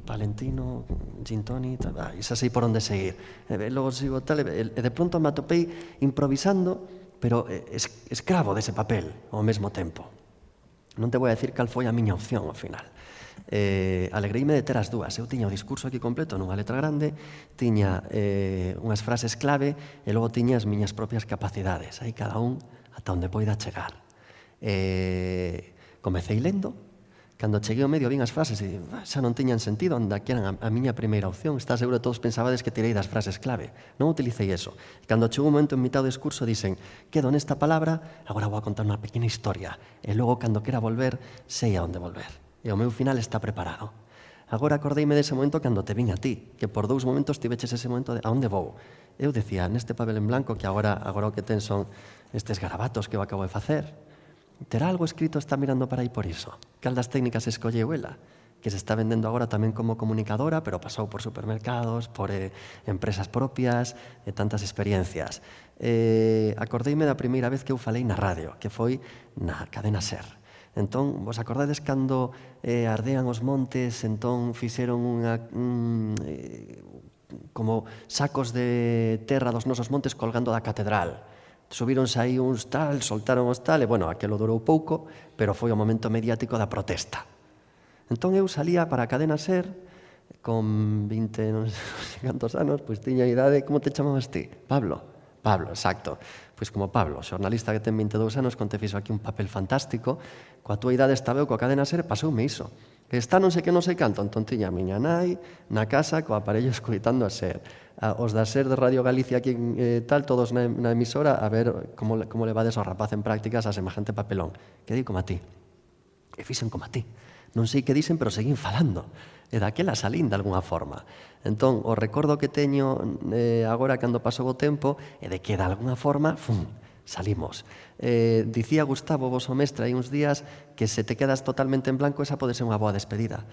Valentino, gin tonic, e xa sei por onde seguir. E logo sigo tal, e de pronto me atopei improvisando, pero escravo dese papel ao mesmo tempo. Non te vou a decir cal foi a miña opción ao final. Alegreime de ter as dúas. Eu tiña o discurso aquí completo nunha letra grande, tiña unhas frases clave e logo tiña as miñas propias capacidades. Aí cada un ata onde poida chegar. Comecei lendo, cando cheguei ao medio vin as frases e xa non tiñan sentido, anda que eran a miña primeira opción. Está seguro que todos pensabades que tirei das frases clave. Non utilicei eso. Cando chegou un momento en mitad do discurso dixen, quedo nesta palabra, agora vou a contar unha pequena historia e logo cando quera volver, sei a onde volver. E o meu final está preparado. Agora acordeime dese momento cando te vin a ti, que por 2 momentos tiveches ese momento de a onde vou. Eu decía, neste papel en blanco que agora o que ten son estes garabatos que eu acabo de facer, terá algo escrito, está mirando para aí por iso. Cal das técnicas escolleu ela? Que se está vendendo agora tamén como comunicadora, pero pasou por supermercados, por empresas propias, e tantas experiencias. Acordeime da primeira vez que eu falei na radio, que foi na cadena SER. Entón, vos acordades cando ardean os montes, entón fixeron como sacos de terra dos nosos montes colgando da catedral. Subíronse aí uns tal, soltaron os tal, e, bueno, aquelo durou pouco, pero foi o momento mediático da protesta. Entón, eu salía para a cadena SER, con 20, non sei cantos anos, pois tiña idade, como te chamabas ti? Pablo? Pablo, exacto. Pois como Pablo, xornalista que ten 22 anos, conte fixo aquí un papel fantástico, coa túa idade estaba eu coa cadena SER, pasoume iso. Que está non sei que non sei canto, entón tiña a miña nai na casa co aparello escoitando a SER. Os da SER de Radio Galicia aquí tal, todos na emisora, a ver como levades ao rapaz en prácticas a semejante papelón. Que di como a ti. E fixen como a ti. Non sei que dixen, pero seguín falando. E daquela salín de alguna forma. Entón, o recordo que teño agora cando pasou o tempo é de que de alguna forma, salimos. Dicía Gustavo, voso mestre, hai uns días, que se te quedas totalmente en blanco, esa pode ser unha boa despedida.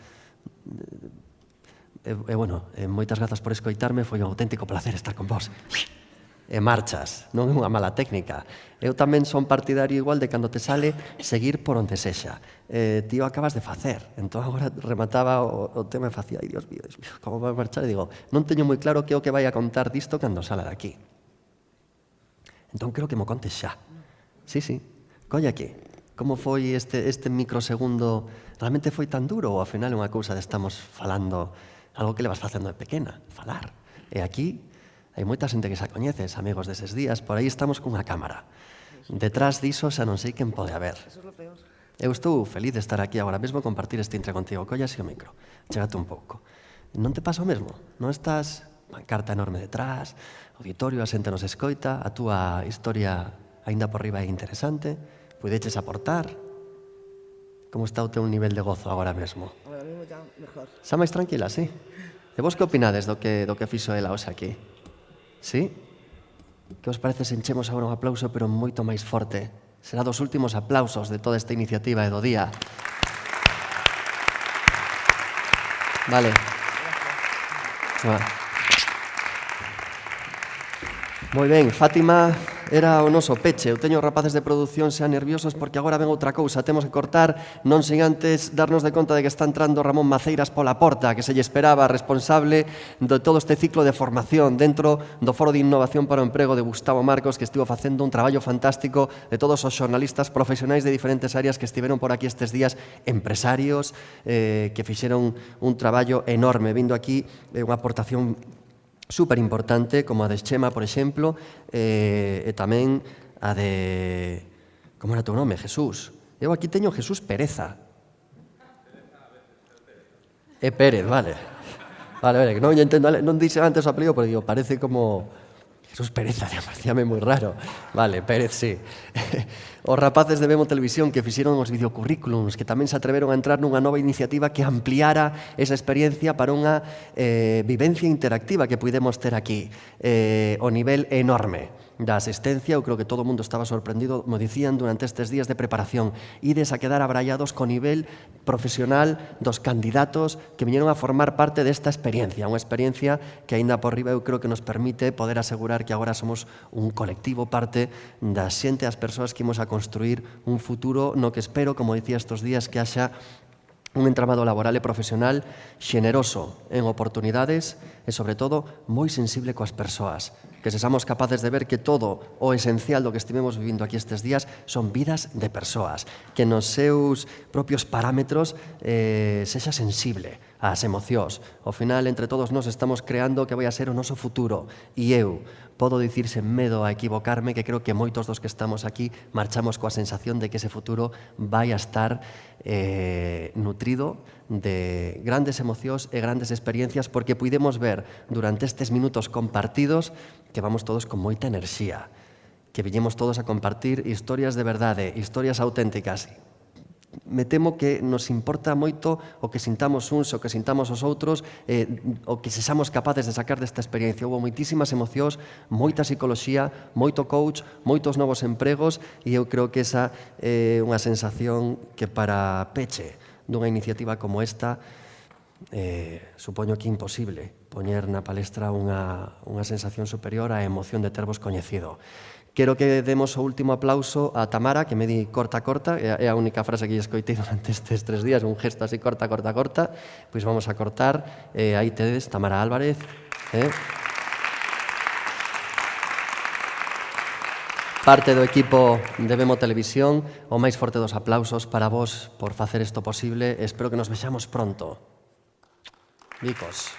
Bueno, moitas grazas por escoitarme, foi un auténtico placer estar con vos. E marchas, non é unha mala técnica. Eu tamén son partidario igual de cando te sale seguir por onde sexa. Tío, acabas de facer. Entón agora remataba o tema e facía, ai, Dios mío, como vai marchar? E digo, non teño moi claro que é o que vai a contar disto cando sala de aquí. Entón creo que mo contes xa. Sí, colle aquí. Como foi este microsegundo? Realmente foi tan duro ou ao final é unha cousa de estamos falando algo que le vas facendo de pequena, falar. E aquí hai moita xente que xa coñeces, amigos deses días, por aí estamos cunha cámara. Detrás diso xa non sei quen pode haber. Eu estou feliz de estar aquí agora mesmo e compartir este intre contigo. Colla así o micro, chégate un pouco. Non te pasa o mesmo? Non estás pancarta enorme detrás, auditorio, a xente nos escoita, a túa historia aínda por riba é interesante, puideches aportar. Como está o teu nivel de gozo agora mesmo? Ahora mismo ya mejor. Xa máis tranquila, sí? E vos que opinades do que fixo ela hoxe aquí? Sí? Que os parece se enchemos agora un aplauso, pero moito máis forte? Será dos últimos aplausos de toda esta iniciativa e do día. Vale. Moi ben, Fátima era o noso peche. Eu teño rapaces de produción xa nerviosos porque agora ven outra cousa. Temos que cortar, non sin antes darnos de conta de que está entrando Ramón Maceiras pola porta, que se lle esperaba responsable de todo este ciclo de formación dentro do Foro de Innovación para o Emprego de Gustavo Marcos, que estivo facendo un traballo fantástico de todos os xornalistas profesionais de diferentes áreas que estiveron por aquí estes días, empresarios que fixeron un traballo enorme. Vindo aquí unha aportación super importante, como a de Chema, por exemplo, e tamén a de... Como era o teu nome? Jesús. Eu aquí teño Jesús Pereza. É Pérez, vale. Vale, que non entendo, non dixe antes o apelido, porque digo, parece como... Jesús Pereza, parecíame moi raro. Vale, Pérez, sí. Os rapaces de Vemo Televisión que fixeron os videocurrículums, que tamén se atreveron a entrar nunha nova iniciativa que ampliara esa experiencia para unha vivencia interactiva que puidemos ter aquí. O nivel enorme da asistencia, eu creo que todo o mundo estaba sorprendido, mo dicían durante estes días de preparación, ides a quedar abrallados co nivel profesional dos candidatos que viñeron a formar parte desta experiencia, unha experiencia que aínda por riba eu creo que nos permite poder asegurar que agora somos un colectivo parte da xente, as persoas que imos a construir un futuro no que espero, como dicía estes días, que haxa un entramado laboral e profesional xeneroso en oportunidades e, sobre todo, moi sensible coas persoas. que sexamos capaces de ver que todo o esencial do que estivemos vivindo aquí estes días son vidas de persoas, que nos seus propios parámetros sexa sensible ás emocións. Ao final, entre todos nós estamos creando o que vai a ser o noso futuro. E eu podo dicir sen medo a equivocarme que creo que moitos dos que estamos aquí marchamos coa sensación de que ese futuro vai a estar nutrido de grandes emocións e grandes experiencias, porque puidemos ver durante estes minutos compartidos que vamos todos con moita enerxía, que viñemos todos a compartir historias de verdade, historias auténticas. Me temo que nos importa moito o que sintamos uns, o que sintamos os outros, o que sexamos capaces de sacar desta experiencia. Houve moitísimas emocións, moita psicoloxía, moito coach, moitos novos empregos, e eu creo que esa é unha sensación que para peche dunha iniciativa como esta supoño que é imposible poñer na palestra unha sensación superior á emoción de tervos coñecido. Quero que demos o último aplauso a Tamara, que me di corta, é a única frase que lle escoitei durante estes 3 días, un gesto así corta. Pois vamos a cortar, aí tedes, Tamara Álvarez. Parte do equipo de Vemo Televisión, o máis forte dos aplausos para vos por facer isto posible. Espero que nos vexamos pronto. Vicos.